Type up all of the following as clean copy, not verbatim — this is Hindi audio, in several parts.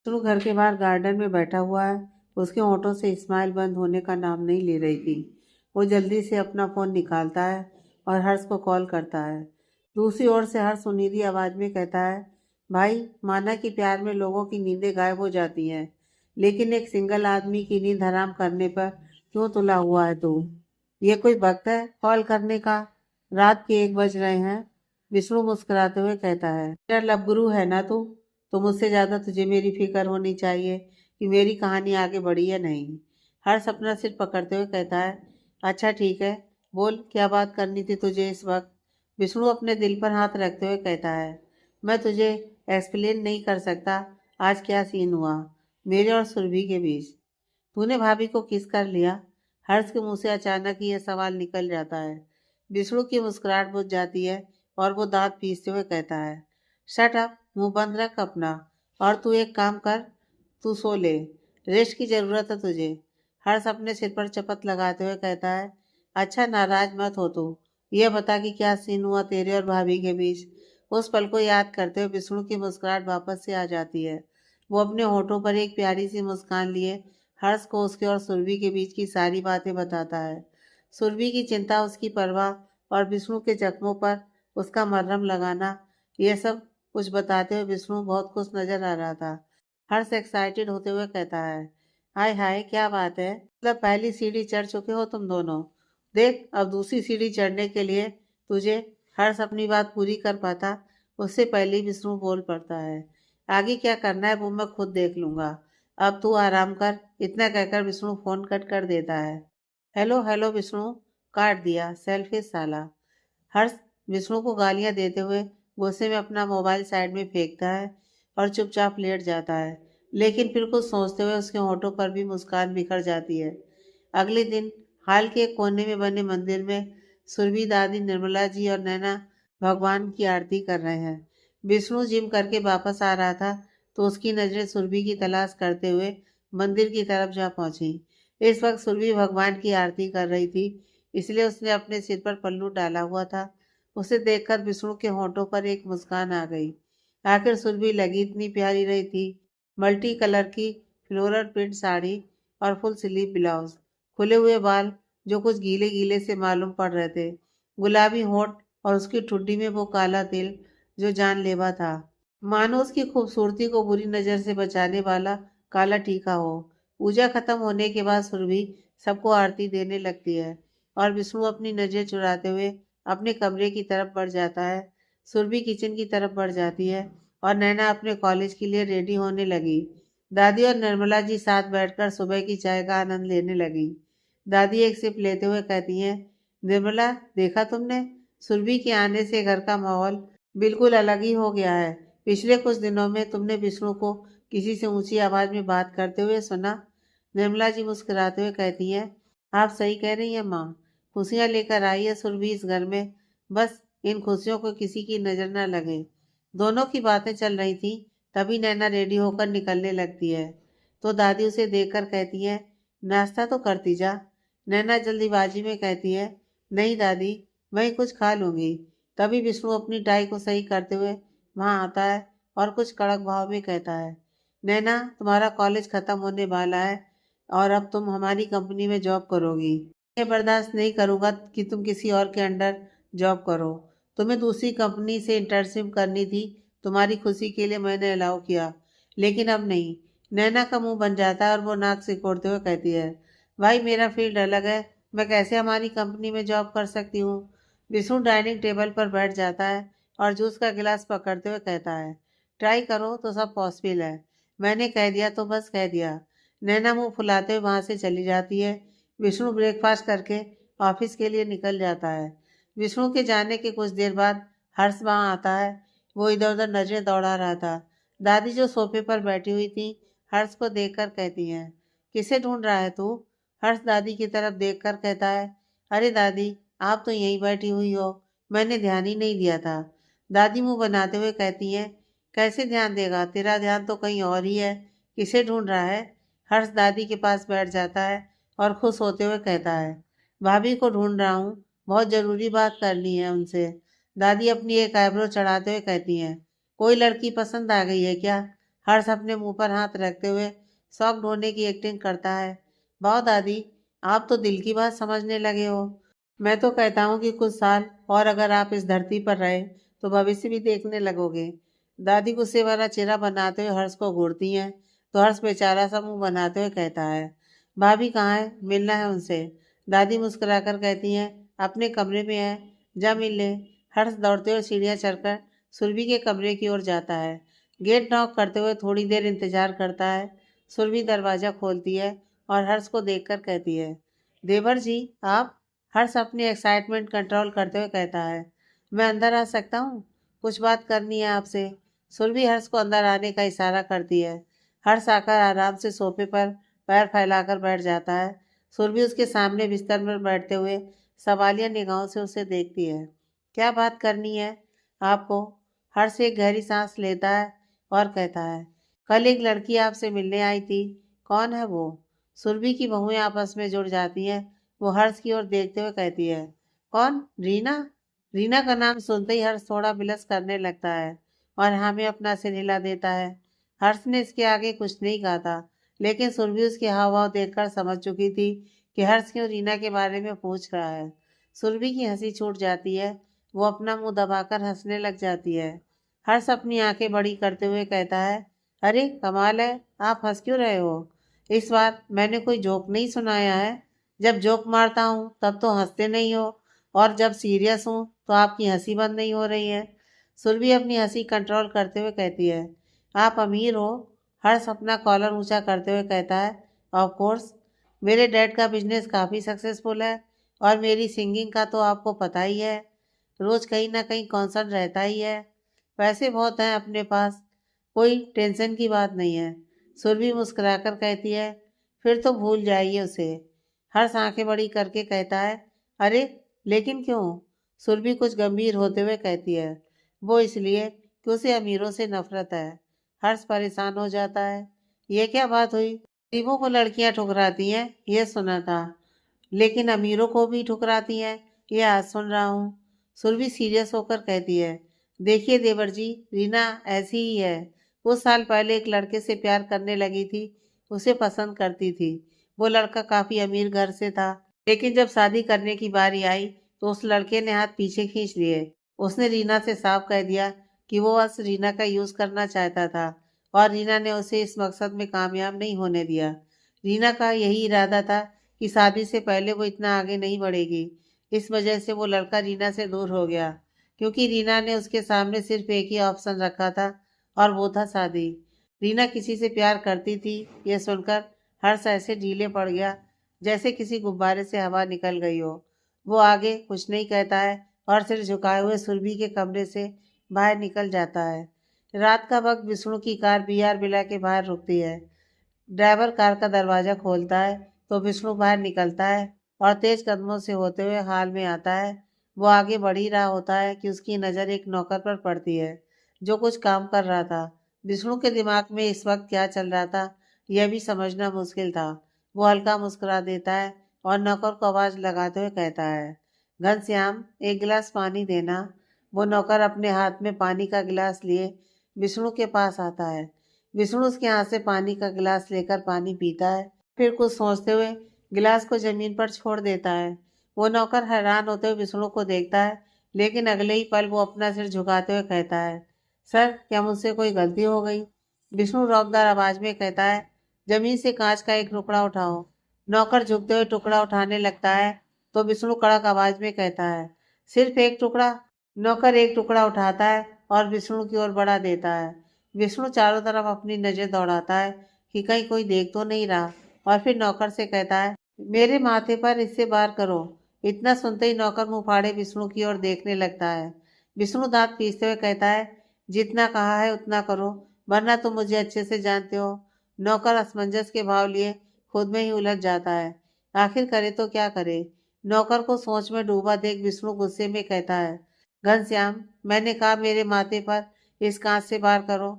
विष्णु घर के बाहर गार्डन में बैठा हुआ है। उसके होठों से स्माइल बंद होने का नाम नहीं ले रही थी। वो जल्दी से अपना फ़ोन निकालता है और हर्ष को कॉल करता है। दूसरी ओर से हर्ष सुरीली आवाज़ में कहता है, भाई, माना कि प्यार में लोगों की नींदें गायब हो जाती हैं, लेकिन एक सिंगल आदमी की नींद हराम करने पर क्यों तुला हुआ है तू? ये कोई वक्त है कॉल करने का? रात के 1 बज रहे हैं। विष्णु मुस्कुराते हुए कहता है, मेरा लब गुरु है ना तू, तो मुझसे ज़्यादा तुझे मेरी फिक्र होनी चाहिए कि मेरी कहानी आगे बढ़ी या नहीं। हर्ष अपना सिर पकड़ते हुए कहता है, अच्छा ठीक है, बोल क्या बात करनी थी तुझे इस वक्त? विष्णु अपने दिल पर हाथ रखते हुए कहता है, मैं तुझे एक्सप्लेन नहीं कर सकता आज क्या सीन हुआ मेरे और सुरभि के बीच। तूने भाभी को किस कर लिया? हर्ष के मुंह से अचानक ही यह सवाल निकल जाता है। विष्णु की मुस्कुराहट बुझ जाती है और वो दांत पीसते हुए कहता है, शट अप, मुंह बंद रख अपना, और तू एक काम कर, तू सो ले, रेस्ट की ज़रूरत है तुझे। हर्ष अपने सिर पर चपत लगाते हुए कहता है, अच्छा नाराज मत हो तू, यह बता कि क्या सीन हुआ तेरे और भाभी के बीच। उस पल को याद करते हुए विष्णु की मुस्कुराहट वापस से आ जाती है। वो अपने होठों पर एक प्यारी सी मुस्कान लिए हर्ष को उसके और सुरभि के बीच की सारी बातें बताता है। सुरभि की चिंता, उसकी परवाह और विष्णु के जख्मों पर उसका मरहम लगाना, यह सब कुछ बताते हुए विष्णु बहुत खुश नजर आ रहा था। हर्ष एक्साइटेड होते हुए कहता है, हाय हाय क्या बात है, मतलब पहली सीढ़ी चढ़ चुके हो तुम दोनों। देख अब दूसरी सीढ़ी चढ़ने के लिए तुझे। हर्ष अपनी बात पूरी कर पाता उससे पहले ही विष्णु बोल पड़ता है, आगे क्या करना है वो मैं खुद देख लूंगा, अब तू आराम कर। इतना कहकर विष्णु फोन कट कर देता है। हेलो हेलो विष्णु, काट दिया सेल्फिश साला। हर्ष विष्णु को गालियां देते हुए गुस्से में अपना मोबाइल साइड में फेंकता है और चुपचाप लेट जाता है। लेकिन फिर कुछ सोचते हुए उसके होठों पर भी मुस्कान बिखर जाती है। अगले दिन हाल के एक कोने में बने मंदिर में सुरभि दादी, निर्मला जी और नैना भगवान की आरती कर रहे हैं। विष्णु जिम करके वापस आ रहा था तो उसकी नजरें सुरभि की तलाश करते हुए मंदिर की तरफ जा पहुंची। इस वक्त सुरभि भगवान की आरती कर रही थी, इसलिए उसने अपने सिर पर पल्लू डाला हुआ था। उसे देखकर विष्णु के होठों पर एक मुस्कान आ गई। आखिर सुरभि लगी इतनी प्यारी रही थी। मल्टी कलर की फ्लोरल प्रिंट साड़ी और फुल स्लीव ब्लाउज, खुले हुए बाल जो कुछ गीले गीले से मालूम पड़ रहे थे, गुलाबी होंठ और उसकी ठुड्डी में वो काला तिल जो जानलेवा था, मानो उसकी खूबसूरती को बुरी नजर से बचाने वाला काला टीका हो। पूजा खत्म होने के बाद सुरभि सबको आरती देने लगती है और विष्णु अपनी नजर चुराते हुए अपने कमरे की तरफ बढ़ जाता है। सुरभि किचन की तरफ बढ़ जाती है और नैना अपने कॉलेज के लिए रेडी होने लगी। दादी और निर्मला जी साथ बैठकर सुबह की चाय का आनंद लेने लगी। दादी एक सिप लेते हुए कहती हैं, निर्मला देखा तुमने, सुरभि के आने से घर का माहौल बिल्कुल अलग ही हो गया है। पिछले कुछ दिनों में तुमने विष्णु को किसी से ऊंची आवाज में बात करते हुए सुना? निर्मला जी मुस्कुराते हुए कहती हैं, आप सही कह रही हैं माँ, खुशियाँ लेकर आई है सुरभि इस घर में, बस इन खुशियों को किसी की नजर न लगे। दोनों की बातें चल रही थी, तभी नैना रेडी होकर निकलने लगती है तो दादी उसे देखकर कहती है, नाश्ता तो करती जा। नैना जल्दीबाजी में कहती है, नहीं दादी, मैं कुछ खा लूंगी। तभी विष्णु अपनी टाई को सही करते हुए वहां आता है और कुछ कड़क भाव में कहता है, नैना तुम्हारा कॉलेज खत्म होने वाला है और अब तुम हमारी कंपनी में जॉब करोगी। मैं बर्दाश्त नहीं करूंगा कि तुम किसी और के अंडर जॉब करो। तुम्हें दूसरी कंपनी से इंटर्नशिप करनी थी, तुम्हारी खुशी के लिए मैंने अलाउ किया, लेकिन अब नहीं। नैना का मुंह बन जाता है और वो नाक सिकोड़ते हुए कहती है, भाई मेरा फील्ड अलग है, मैं कैसे हमारी कंपनी में जॉब कर सकती हूँ। विष्णु डाइनिंग टेबल पर बैठ जाता है और जूस का गिलास पकड़ते हुए कहता है, ट्राई करो तो सब पॉसिबल है, मैंने कह दिया तो बस कह दिया। नैना मुंह फुलाते हुए वहां से चली जाती है। विष्णु ब्रेकफास्ट करके ऑफिस के लिए निकल जाता है। विष्णु के जाने के कुछ देर बाद हर्ष वहां आता है। वो इधर उधर नजरें दौड़ा रहा था। दादी जो सोफे पर बैठी हुई थी हर्ष को देखकर कहती हैं, किसे ढूंढ रहा है तू? हर्ष दादी की तरफ देखकर कहता है, अरे दादी, आप तो यहीं बैठी हुई हो, मैंने ध्यान ही नहीं दिया था। दादी मुंह बनाते हुए कहती हैं, कैसे ध्यान देगा, तेरा ध्यान तो कहीं और ही है, किसे ढूंढ रहा है? हर्ष दादी के पास बैठ जाता है और खुश होते हुए कहता है, भाभी को ढूंढ रहा हूँ, बहुत ज़रूरी बात करनी है उनसे। दादी अपनी एक आईब्रो चढ़ाते हुए कहती हैं, कोई लड़की पसंद आ गई है क्या? हर्ष अपने मुंह पर हाथ रखते हुए शौक ढूंढने की एक्टिंग करता है। वाह दादी, आप तो दिल की बात समझने लगे हो। मैं तो कहता हूँ कि कुछ साल और अगर आप इस धरती पर रहे तो भविष्य भी देखने लगोगे। दादी गुस्से वाला चेहरा बनाते हुए हर्ष को घूरती हैं तो हर्ष बेचारा सा मुंह बनाते हुए कहता है, भाभी कहाँ है, मिलना है उनसे। दादी मुस्कुराकर कहती हैं, अपने कमरे में है, जा मिल ले। हर्ष दौड़ते हुए सीढ़ियाँ चढ़कर सुरभि के कमरे की ओर जाता है। गेट नॉक करते हुए थोड़ी देर इंतजार करता है। सुरभि दरवाज़ा खोलती है और हर्ष को देखकर कहती है, देवर जी आप। हर्ष अपनी एक्साइटमेंट कंट्रोल करते हुए कहता है, मैं अंदर आ सकता हूँ, कुछ बात करनी है आपसे। सुरभि हर्ष को अंदर आने का इशारा करती है। हर्ष आकर आराम से सोफे पर पैर फैलाकर बैठ जाता है। सुरभि उसके सामने बिस्तर पर बैठते हुए सवालिया निगाहों से उसे देखती है। क्या बात करनी है आपको? हर्ष एक गहरी सांस लेता है और कहता है, कल एक लड़की आपसे मिलने आई थी, कौन है वो? सुरभि की बहुएं आपस में जुड़ जाती हैं। वो हर्ष की ओर देखते हुए कहती है, कौन? रीना? रीना का नाम सुनते ही हर्ष थोड़ा विलस करने लगता है और हाँ में अपना सिर हिला देता है। हर्ष ने इसके आगे कुछ नहीं कहा था, लेकिन सुरभि उसके हाव भाव देखकर समझ चुकी थी कि हर्ष क्यों रीना के बारे में पूछ रहा है। सुरभि की हंसी छूट जाती है। वो अपना मुंह दबाकर हंसने लग जाती है। हर्ष अपनी आंखें बड़ी करते हुए कहता है, अरे कमाल है, आप हंस क्यों रहे हो? इस बार मैंने कोई जोक नहीं सुनाया है। जब जोक मारता हूँ तब तो हंसते नहीं हो, और जब सीरियस हूँ तो आपकी हंसी बंद नहीं हो रही है। सुरभि अपनी हंसी कंट्रोल करते हुए कहती है, आप अमीर हो? हर्ष अपना कॉलर ऊंचा करते हुए कहता है, ऑफ कोर्स, मेरे डैड का बिजनेस काफ़ी सक्सेसफुल है और मेरी सिंगिंग का तो आपको पता ही है, रोज़ कहीं ना कहीं कॉन्सर्ट रहता ही है। पैसे बहुत हैं अपने पास, कोई टेंशन की बात नहीं है। सुरभि मुस्कुराकर कहती है, फिर तो भूल जाइए उसे। हर्ष आंखें बड़ी करके कहता है, अरे लेकिन क्यों? सुरभि कुछ गंभीर होते हुए कहती है, वो इसलिए कि उसे अमीरों से नफरत है। हर्ष परेशान हो जाता है, ये क्या बात हुई? गरीबों को लड़कियां ठुकराती हैं ये सुना था, लेकिन अमीरों को भी ठुकराती हैं ये आज सुन रहा हूँ। सुरभि सीरियस होकर कहती है, देखिए देवर जी, रीना ऐसी ही है। कुछ साल पहले एक लड़के से प्यार करने लगी थी, उसे पसंद करती थी। वो लड़का काफ़ी अमीर घर से था, लेकिन जब शादी करने की बारी आई तो उस लड़के ने हाथ पीछे खींच लिए। उसने रीना से साफ कह दिया कि वो बस रीना का यूज़ करना चाहता था और रीना ने उसे इस मकसद में कामयाब नहीं होने दिया। रीना का यही इरादा था कि शादी से पहले वो इतना आगे नहीं बढ़ेगी। इस वजह से वो लड़का रीना से दूर हो गया, क्योंकि रीना ने उसके सामने सिर्फ एक ही ऑप्शन रखा था और वो था शादी। रीना किसी से प्यार करती थी, यह सुनकर हर्ष ऐसे ढीले पड़ गया जैसे किसी गुब्बारे से हवा निकल गई हो। वो आगे कुछ नहीं कहता है और सिर झुकाए हुए सुरभि के कमरे से बाहर निकल जाता है। रात का वक्त विष्णु की कार BR बिला के बाहर रुकती है। ड्राइवर कार का दरवाज़ा खोलता है तो विष्णु बाहर निकलता है और तेज कदमों से होते हुए हाल में आता है। वो आगे बढ़ ही रहा होता है कि उसकी नज़र एक नौकर पर पड़ती है जो कुछ काम कर रहा था। विष्णु के दिमाग में इस वक्त क्या चल रहा था यह भी समझना मुश्किल था। वो हल्का मुस्कुरा देता है और नौकर को आवाज़ लगाते हुए कहता है, घनश्याम एक गिलास पानी देना। वो नौकर अपने हाथ में पानी का गिलास लिए विष्णु के पास आता है। विष्णु उसके हाथ से पानी का गिलास लेकर पानी पीता है, फिर कुछ सोचते हुए गिलास को जमीन पर छोड़ देता है। वो नौकर हैरान होते हुए विष्णु को देखता है, लेकिन अगले ही पल वो अपना सिर झुकाते हुए कहता है, सर क्या मुझसे कोई गलती हो गई? विष्णु रौबदार आवाज में कहता है, जमीन से कांच का एक टुकड़ा उठाओ। नौकर झुकते हुए टुकड़ा उठाने लगता है तो विष्णु कड़क आवाज में कहता है, सिर्फ एक टुकड़ा? नौकर एक टुकड़ा उठाता है और विष्णु की ओर बढ़ा देता है। विष्णु चारों तरफ अपनी नजर दौड़ाता है कि कहीं कोई देख तो नहीं रहा और फिर नौकर से कहता है, मेरे माथे पर इससे बार करो। इतना सुनते ही नौकर मुंह फाड़े विष्णु की ओर देखने लगता है। विष्णु दांत पीसते हुए कहता है, जितना कहा है उतना करो, वरना तुम मुझे अच्छे से जानते हो। नौकर असमंजस के भाव लिए खुद में ही उलझ जाता है। आखिर करे तो क्या करे? नौकर को सोच में डूबा देख विष्णु गुस्से में कहता है, घनश्याम मैंने कहा मेरे माथे पर इस कांच से बार करो।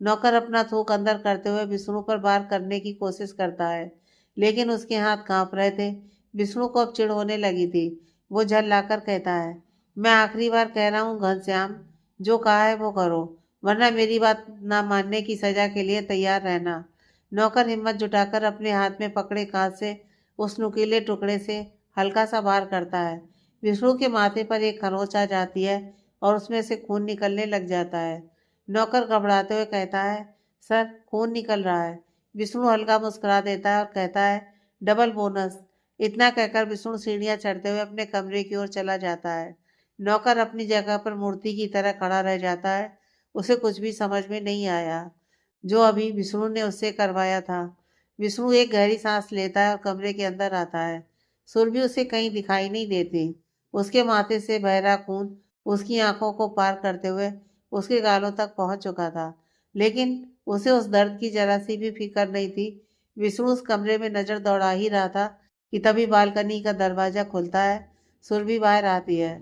नौकर अपना थूक अंदर करते हुए विष्णु पर बार करने की कोशिश करता है, लेकिन उसके हाथ कांप रहे थे। विष्णु को अब चिढ़ होने लगी थी। वो झल्लाकर कहता है, मैं आखिरी बार कह रहा हूँ घनश्याम, जो कहा है वो करो, वरना मेरी बात ना मानने की सजा के लिए तैयार रहना। नौकर हिम्मत जुटाकर अपने हाथ में पकड़े कांच से उस नुकीले टुकड़े से हल्का सा वार करता है। विष्णु के माथे पर एक खरोंच आ जाती है और उसमें से खून निकलने लग जाता है। नौकर घबराते हुए कहता है, सर खून निकल रहा है। विष्णु हल्का मुस्कुरा देता है और कहता है, डबल बोनस। इतना कहकर विष्णु सीढ़ियां चढ़ते हुए अपने कमरे की ओर चला जाता है। नौकर अपनी जगह पर मूर्ति की तरह खड़ा रह जाता है। उसे कुछ भी समझ में नहीं आया जो अभी विष्णु ने उससे करवाया था। विष्णु एक गहरी सांस लेता है और कमरे के अंदर आता है। सुरभि उसे कहीं दिखाई नहीं देती। उसके माथे से बह रहा खून उसकी आंखों को पार करते हुए उसके गालों तक पहुंच चुका था, लेकिन उसे उस दर्द की जरा सी भी फिक्र नहीं थी। विष्णु उस कमरे में नजर दौड़ा ही रहा था कि तभी बालकनी का दरवाजा खुलता है। सुरभि बाहर आती है।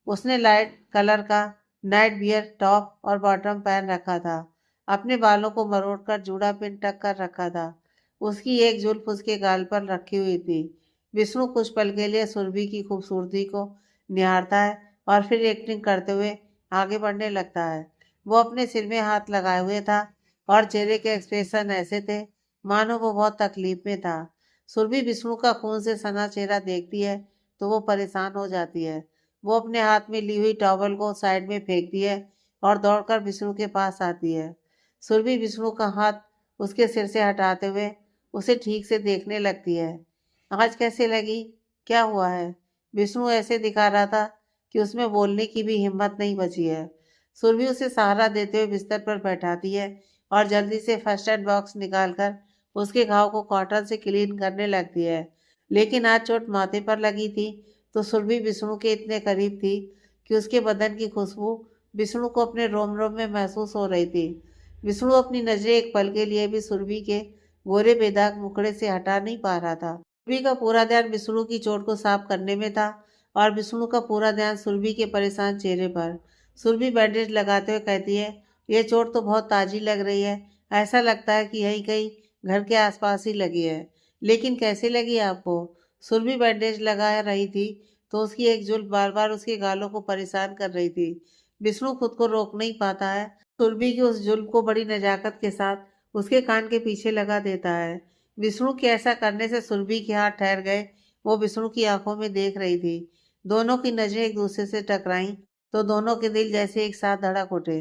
उसने लाइट कलर का नाइट वियर टॉप और बॉटम पहन रखा था। अपने बालों को मरोड़कर जूड़ा पिन टक कर रखा था। उसकी एक जुल्फ उसके गाल पर रखी हुई थी। विष्णु कुछ पल के लिए सुरभि की खूबसूरती को निहारता है और फिर एक्टिंग करते हुए आगे बढ़ने लगता है। वो अपने सिर में हाथ लगाए हुए था और चेहरे के एक्सप्रेशन ऐसे थे मानो वो बहुत तकलीफ में था। सुरभि विष्णु का खून से सना चेहरा देखती है तो वो परेशान हो जाती है। वो अपने हाथ में ली हुई टॉवल को साइड में फेंकती है और दौड़कर विष्णु के पास आती है। सुरभि विष्णु का हाथ उसके सिर से हटाते हुए उसे ठीक से देखने लगती है। आज कैसे लगी? क्या हुआ है? विष्णु ऐसे दिखा रहा था कि उसमें बोलने की भी हिम्मत नहीं बची है। सुरभि उसे सहारा देते हुए बिस्तर पर बैठाती है और जल्दी से फर्स्ट एड बॉक्स निकालकर उसके घाव को कॉटन से क्लीन करने लगती है। लेकिन आज चोट माथे पर लगी थी तो सुरभि विष्णु के इतने करीब थी कि उसके बदन की खुशबू विष्णु को अपने रोम रोम में महसूस हो रही थी। विष्णु अपनी नजरें एक पल के लिए भी सुरभि के गोरे बेदाग मुखड़े से हटा नहीं पा रहा था। सुरभि का पूरा ध्यान विष्णु की चोट को साफ करने में था और विष्णु का पूरा ध्यान सुरभि के परेशान चेहरे पर। सुरभि बैंडेज लगाते हुए कहती है, ये चोट तो बहुत ताजी लग रही है। ऐसा लगता है कि यहीं कहीं घर के आसपास ही लगी है। लेकिन कैसे लगी आपको? सुरभि बैंडेज लगा रही थी तो उसकी एक जुल्फ बार बार उसके गालों को परेशान कर रही थी। विष्णु खुद को रोक नहीं पाता है। सुरभि की उस जुल्फ को बड़ी नजाकत के साथ उसके कान के पीछे लगा देता है। विष्णु के ऐसा करने से सुरभि के हाथ ठहर गए। वो विष्णु की आंखों में देख रही थी। दोनों की नजरें एक दूसरे से टकराईं तो दोनों के दिल जैसे एक साथ धड़क उठे।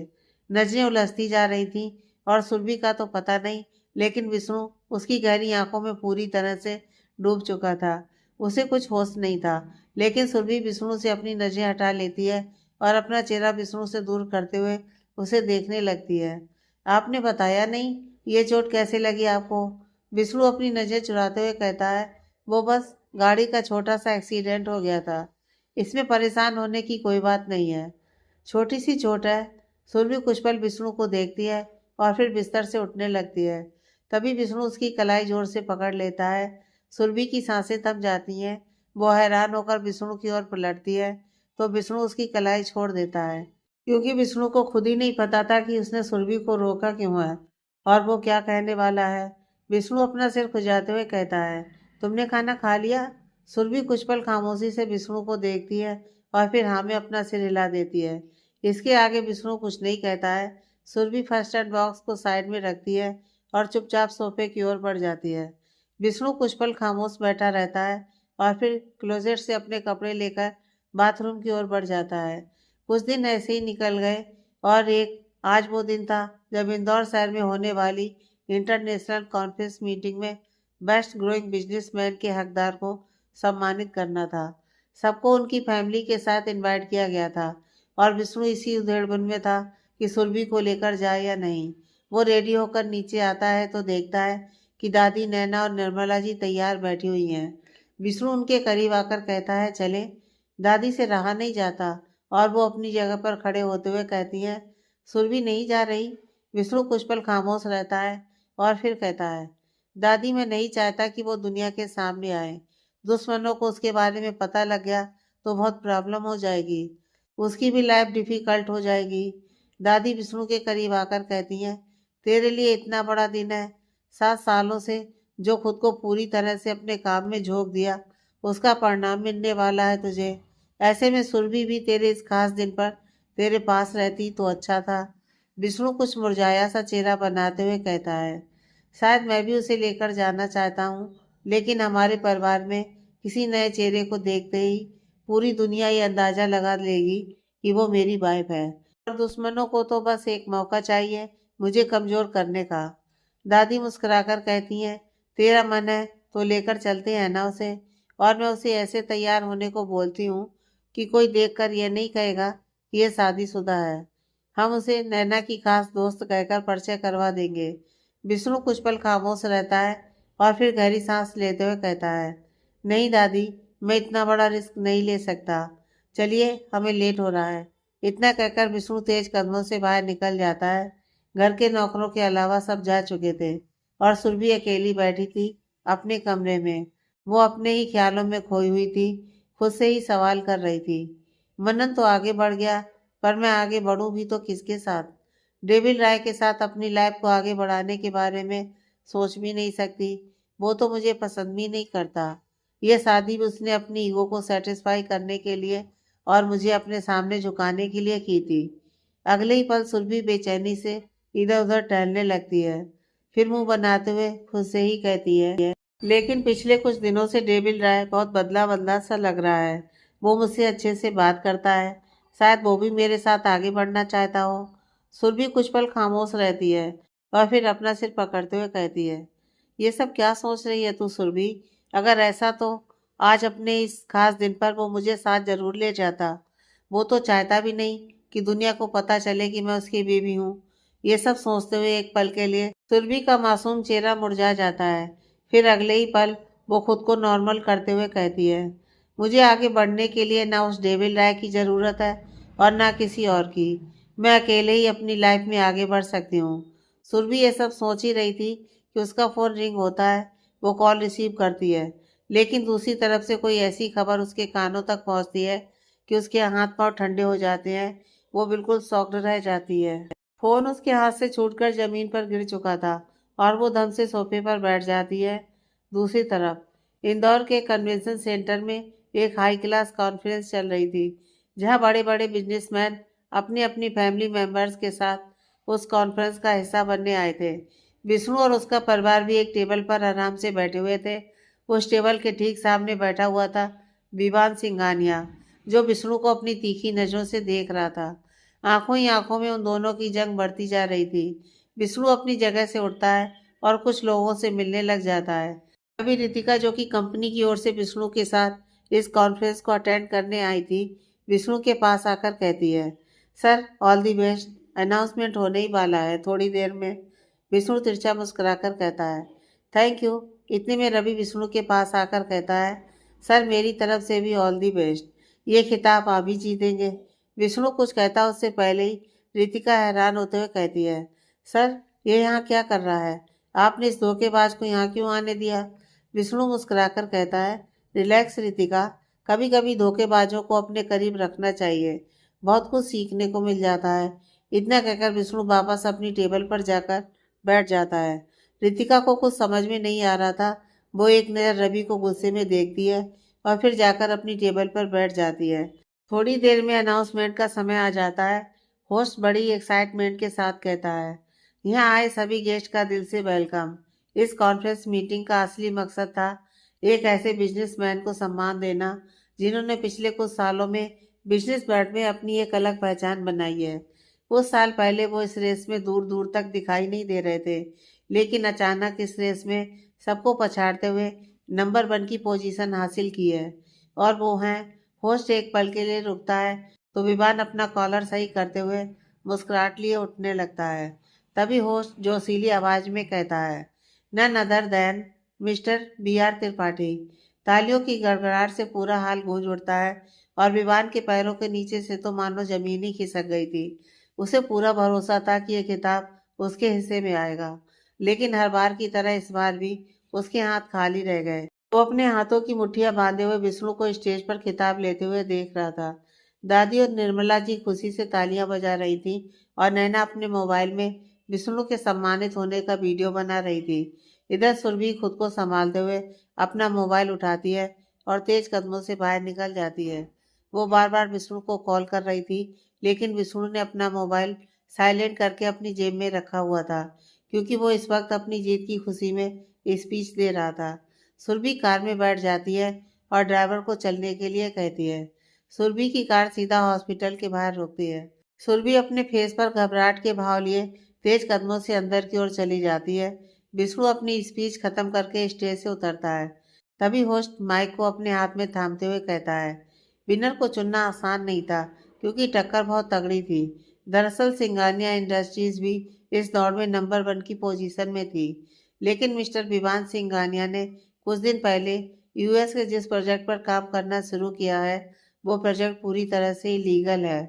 नजरें उलझती जा रही थीं और सुरभि का तो पता नहीं, लेकिन विष्णु उसकी गहरी आंखों में पूरी तरह से डूब चुका था। उसे कुछ होश नहीं था, लेकिन सुरभि विष्णु से अपनी नजरें हटा लेती है और अपना चेहरा विष्णु से दूर करते हुए उसे देखने लगती है। आपने बताया नहीं, ये चोट कैसे लगी आपको? विष्णु अपनी नजर चुराते हुए कहता है, वो बस गाड़ी का छोटा सा एक्सीडेंट हो गया था। इसमें परेशान होने की कोई बात नहीं है। छोटी सी चोट है। सुरभि कुछ पल विष्णु को देखती है और फिर बिस्तर से उठने लगती है। तभी विष्णु उसकी कलाई जोर से पकड़ लेता है। सुरभि की सांसें थम जाती हैं। वो हैरान होकर विष्णु की ओर पलटती है तो विष्णु उसकी कलाई छोड़ देता है, क्योंकि विष्णु को खुद ही नहीं पता था कि उसने सुरभि को रोका क्यों है और वो क्या कहने वाला है। विष्णु अपना सिर खुजाते हुए कहता है, तुमने खाना खा लिया? सुरभि कुछ पल खामोशी से विष्णु को देखती है और फिर हाँ में अपना सिर हिला देती है। इसके आगे विष्णु कुछ नहीं कहता है। सुरभि फर्स्ट एड बॉक्स को साइड में रखती है और चुपचाप सोफे की ओर बढ़ जाती है। विष्णु कुछ पल खामोश बैठा रहता है और फिर क्लोजेट से अपने कपड़े लेकर बाथरूम की ओर बढ़ जाता है। कुछ दिन ऐसे ही निकल गए और एक आज वो दिन था जब इंदौर शहर में होने वाली इंटरनेशनल कॉन्फ्रेंस मीटिंग में बेस्ट ग्रोइंग बिजनेसमैन के हकदार को सम्मानित करना था। सबको उनकी फैमिली के साथ इनवाइट किया गया था और विष्णु इसी उधेड़बुन में था कि सुरभि को लेकर जाए या नहीं। वो रेडी होकर नीचे आता है तो देखता है कि दादी नैना और निर्मला जी तैयार बैठी हुई हैं। विष्णु उनके करीब आकर कहता है, चले। दादी से रहा नहीं जाता और वो अपनी जगह पर खड़े होते हुए कहती हैं, सुरभि नहीं जा रही? विष्णु कुछ पल खामोश रहता है और फिर कहता है, दादी मैं नहीं चाहता कि वो दुनिया के सामने आए। दुश्मनों को उसके बारे में पता लग गया तो बहुत प्रॉब्लम हो जाएगी। उसकी भी लाइफ डिफिकल्ट हो जाएगी। दादी विष्णु के करीब आकर कहती हैं, तेरे लिए इतना बड़ा दिन है। 7 सालों से जो खुद को पूरी तरह से अपने काम में झोंक दिया, उसका परिणाम मिलने वाला है तुझे। ऐसे में सुरभि भी तेरे इस खास दिन पर तेरे पास रहती तो अच्छा था। विष्णु कुछ मुरझाया सा चेहरा बनाते हुए कहता है, शायद मैं भी उसे लेकर जाना चाहता हूँ, लेकिन हमारे परिवार में किसी नए चेहरे को देखते ही पूरी दुनिया ये अंदाजा लगा लेगी कि वो मेरी वाइफ है। और दुश्मनों को तो बस एक मौका चाहिए मुझे कमजोर करने का। दादी मुस्कुराकर कहती हैं, तेरा मन है तो लेकर चलते हैं ना उसे। और मैं उसे ऐसे तैयार होने को बोलती हूँ कि कोई देखकर यह नहीं कहेगा कि यह शादीशुदा है। हम उसे नैना की खास दोस्त कहकर परिचय करवा देंगे। विष्णु कुछ पल खामोश रहता है और फिर गहरी सांस लेते हुए कहता है, नहीं दादी, मैं इतना बड़ा रिस्क नहीं ले सकता। चलिए, हमें लेट हो रहा है। इतना कहकर विष्णु तेज कदमों से बाहर निकल जाता है। घर के नौकरों के अलावा सब जा चुके थे और सुरभि अकेली बैठी थी अपने कमरे में। वो अपने ही ख्यालों में खोई हुई थी, खुद से ही सवाल कर रही थी। मनन तो आगे बढ़ गया, पर मैं आगे बढ़ूं भी तो किसके साथ? डेविड राय के साथ अपनी लाइफ को आगे बढ़ाने के बारे में सोच भी नहीं सकती। वो तो मुझे पसंद भी नहीं करता। यह शादी भी उसने अपनी ईगो को सेटिस्फाई करने के लिए और मुझे अपने सामने झुकाने के लिए की थी। अगले ही पल सुरभि बेचैनी से इधर उधर टहलने लगती है, फिर मुंह बनाते हुए खुद से ही कहती है, लेकिन पिछले कुछ दिनों से डेविड राय बहुत बदला बदला सा लग रहा है। वो मुझसे अच्छे से बात करता है, शायद वो भी मेरे साथ आगे बढ़ना चाहता हो। सुरभि कुछ पल खामोश रहती है और फिर अपना सिर पकड़ते हुए कहती है, ये सब क्या सोच रही है तू सुरभि? अगर ऐसा तो आज अपने इस खास दिन पर वो मुझे साथ जरूर ले जाता। वो तो चाहता भी नहीं कि दुनिया को पता चले कि मैं उसकी बीवी हूँ। ये सब सोचते हुए एक पल के लिए सुरभि का मासूम चेहरा मुरझा जाता है। फिर अगले ही पल वो खुद को नॉर्मल करते हुए कहती है, मुझे आगे बढ़ने के लिए ना उस डेविड राय की ज़रूरत है और ना किसी और की। मैं अकेले ही अपनी लाइफ में आगे बढ़ सकती हूँ। सुरभि ये सब सोच ही रही थी कि उसका फ़ोन रिंग होता है। वो कॉल रिसीव करती है, लेकिन दूसरी तरफ से कोई ऐसी खबर उसके कानों तक पहुँचती है कि उसके हाथ पांव ठंडे हो जाते हैं। वो बिल्कुल शॉक्ड रह जाती है। फोन उसके हाथ से छूटकर जमीन पर गिर चुका था और वो धम से सोफे पर बैठ जाती है। दूसरी तरफ इंदौर के कन्वेंशन सेंटर में एक हाई क्लास कॉन्फ्रेंस चल रही थी, जहां बड़े बड़े बिजनेसमैन अपनी अपनी फैमिली मेंबर्स के साथ उस कॉन्फ्रेंस का हिस्सा बनने आए थे। विष्णु और उसका परिवार भी एक टेबल पर आराम से बैठे हुए थे। उस टेबल के ठीक सामने बैठा हुआ था विवान सिंघानिया, जो विष्णु को अपनी तीखी नजरों से देख रहा था। आंखों ही आंखों में उन दोनों की जंग बढ़ती जा रही थी। विष्णु अपनी जगह से उठता है और कुछ लोगों से मिलने लग जाता है। अभी रितिका, जो कि कंपनी की ओर से विष्णु के साथ इस कॉन्फ्रेंस को अटेंड करने आई थी, विष्णु के पास आकर कहती है, sir all the best, announcement होने ही वाला है थोड़ी देर में। विष्णु तिरछा मुस्कुराकर कहता है, थैंक यू। इतने में रवि विष्णु के पास आकर कहता है, सर मेरी तरफ से भी ऑल दी बेस्ट, ये खिताब आप ही जीतेंगे। विष्णु कुछ कहता उससे पहले ही रितिका हैरान होते हुए कहती है, सर ये यहाँ क्या कर रहा है? आपने इस धोखेबाज को यहाँ क्यों आने दिया? विष्णु मुस्कुराकर कहता है, रिलैक्स रितिका, कभी कभी धोखेबाजों को अपने करीब रखना चाहिए, बहुत कुछ सीखने को मिल जाता है। इतना कहकर विष्णु वापस अपनी टेबल पर जाकर बैठ जाता है। रितिका को कुछ समझ में नहीं आ रहा था। वो एक नज़र रवि को गुस्से में देखती है और फिर जाकर अपनी टेबल पर बैठ जाती है। थोड़ी देर में अनाउंसमेंट का समय आ जाता है। होस्ट बड़ी एक्साइटमेंट के साथ कहता है, यहाँ आए सभी गेस्ट का दिल से वेलकम। इस कॉन्फ्रेंस मीटिंग का असली मकसद था एक ऐसे बिजनेसमैन को सम्मान देना जिन्होंने पिछले कुछ सालों में बिजनेस वर्ल्ड में अपनी एक अलग पहचान बनाई है। कुछ साल पहले वो इस रेस में दूर दूर तक दिखाई नहीं दे रहे थे, लेकिन अचानक इस रेस में सबको पछाड़ते हुए नंबर 1 की पोजीशन हासिल की है। और वो हैं, होस्ट एक पल के लिए रुकता है तो विवान अपना कॉलर सही करते हुए मुस्कुराहट लिए उठने लगता है। तभी होस्ट जोशीली आवाज में कहता है, none other than mister B.R. Tripathi. तालियों की गड़गड़ाहट से पूरा हाल गूंज उठता है और विवान के पैरों के नीचे से तो मानो जमीन ही खिसक गई थी। उसे पूरा भरोसा था कि यह किताब उसके हिस्से में आएगा, लेकिन हर बार की तरह इस बार भी उसके हाथ खाली रह गए। वो अपने हाथों की मुट्ठियां बांधे हुए विष्णु को स्टेज पर खिताब लेते हुए देख रहा था। दादी और निर्मला जी खुशी से तालियां बजा रही थी और नैना अपने मोबाइल में विष्णु के सम्मानित होने का वीडियो बना रही थी। इधर सुरभि खुद को संभालते हुए अपना मोबाइल उठाती है और तेज कदमों से बाहर निकल जाती है। वो बार बार विष्णु को कॉल कर रही थी, लेकिन विष्णु ने अपना मोबाइल साइलेंट करके अपनी जेब में रखा हुआ था, क्योंकि वो इस वक्त अपनी जीत की खुशी में स्पीच दे रहा था। सुरभि कार में बैठ जाती है और ड्राइवर को चलने के लिए कहती है। सुरभि की कार सीधा हॉस्पिटल के बाहर रुकती है। सुरभि अपने फेस पर घबराहट के भाव लिए तेज कदमों से अंदर की ओर चली जाती है। विष्णु अपनी स्पीच खत्म करके स्टेज से उतरता है। तभी होस्ट माइक को अपने हाथ में थामते हुए कहता है, विनर को चुनना आसान नहीं था, क्योंकि टक्कर बहुत तगड़ी थी। दरअसल सिंगानिया इंडस्ट्रीज भी इस दौड़ में नंबर 1 की पोजीशन में थी, लेकिन मिस्टर विवान सिंघानिया ने कुछ दिन पहले यूएस के जिस प्रोजेक्ट पर काम करना शुरू किया है, वो प्रोजेक्ट पूरी तरह से इलीगल है।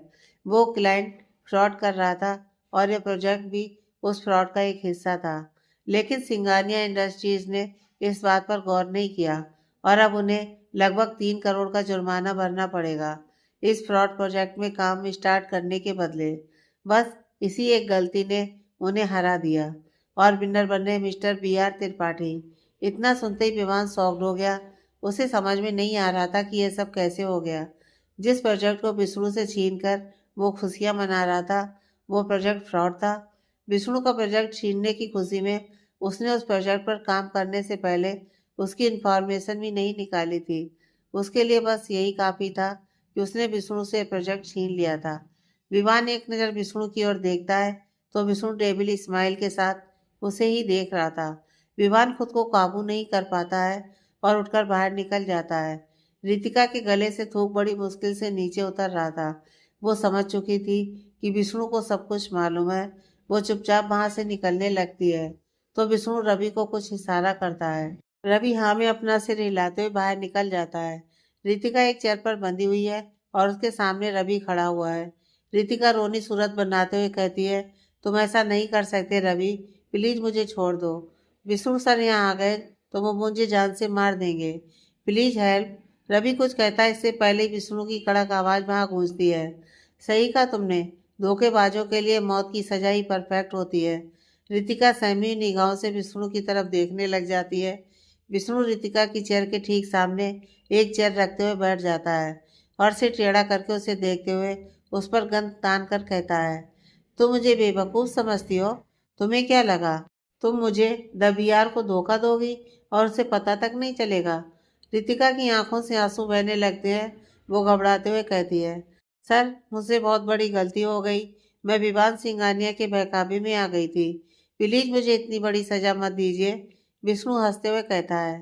वो क्लाइंट फ्रॉड कर रहा था और ये प्रोजेक्ट भी उस फ्रॉड का एक हिस्सा था। लेकिन सिंघानिया इंडस्ट्रीज ने इस बात पर गौर नहीं किया और अब उन्हें लगभग 3 करोड़ का जुर्माना भरना पड़ेगा इस फ्रॉड प्रोजेक्ट में काम स्टार्ट करने के बदले। बस इसी एक गलती ने उन्हें हरा दिया और विनर बने मिस्टर BR त्रिपाठी। इतना सुनते ही विवान शॉक्ड हो गया। उसे समझ में नहीं आ रहा था कि यह सब कैसे हो गया। जिस प्रोजेक्ट को विष्णु से छीन कर वो खुशियां मना रहा था, वो प्रोजेक्ट फ्रॉड था। विष्णु का प्रोजेक्ट छीनने की खुशी में उसने उस प्रोजेक्ट पर काम करने से पहले उसकी इन्फॉर्मेशन भी नहीं निकाली थी। उसके लिए बस यही काफ़ी था कि उसने विष्णु से प्रोजेक्ट छीन लिया था। विवान एक नज़र विष्णु की ओर देखता है तो विष्णु डेविल स्माइल के साथ उसे ही देख रहा था। विवान खुद को काबू नहीं कर पाता है और उठकर बाहर निकल जाता है। रितिका के गले से थूक बड़ी मुश्किल से नीचे उतर रहा था। वो समझ चुकी थी कि विष्णु को सब कुछ मालूम है। वो चुपचाप वहां से निकलने लगती है तो विष्णु रवि को कुछ इशारा करता है। रवि हाँ में अपना सिर हिलाते हुए बाहर निकल जाता है। रितिका एक चेयर पर बंधी हुई है और उसके सामने रवि खड़ा हुआ है। रितिका रोनी सूरत बनाते हुए कहती है, तुम ऐसा नहीं कर सकते रवि, प्लीज मुझे छोड़ दो। विष्णु सर यहाँ आ गए तो वो मुझे जान से मार देंगे, प्लीज हेल्प। रवि कुछ कहता है इससे पहले ही विष्णु की कड़क आवाज वहां गूंजती है, सही कहा तुमने, धोखेबाजों के लिए मौत की सजा ही परफेक्ट होती है। रितिका सहमी निगाहों से विष्णु की तरफ देखने लग जाती है। विष्णु रितिका की चेयर के ठीक सामने एक चेयर रखते हुए बैठ जाता है और सिर टेढ़ा करके उसे देखते हुए उस पर गंध तान कर कहता है, तुम मुझे बेवकूफ़ समझती हो? तुम्हें क्या लगा तुम मुझे दबियार को धोखा दोगी और उसे पता तक नहीं चलेगा? रितिका की आंखों से आंसू बहने लगते हैं। वो घबराते हुए कहती है, सर मुझसे बहुत बड़ी गलती हो गई, मैं विवान सिंघानिया के बहकावे में आ गई थी, प्लीज मुझे इतनी बड़ी सजा मत दीजिए। विष्णु हंसते हुए कहता है,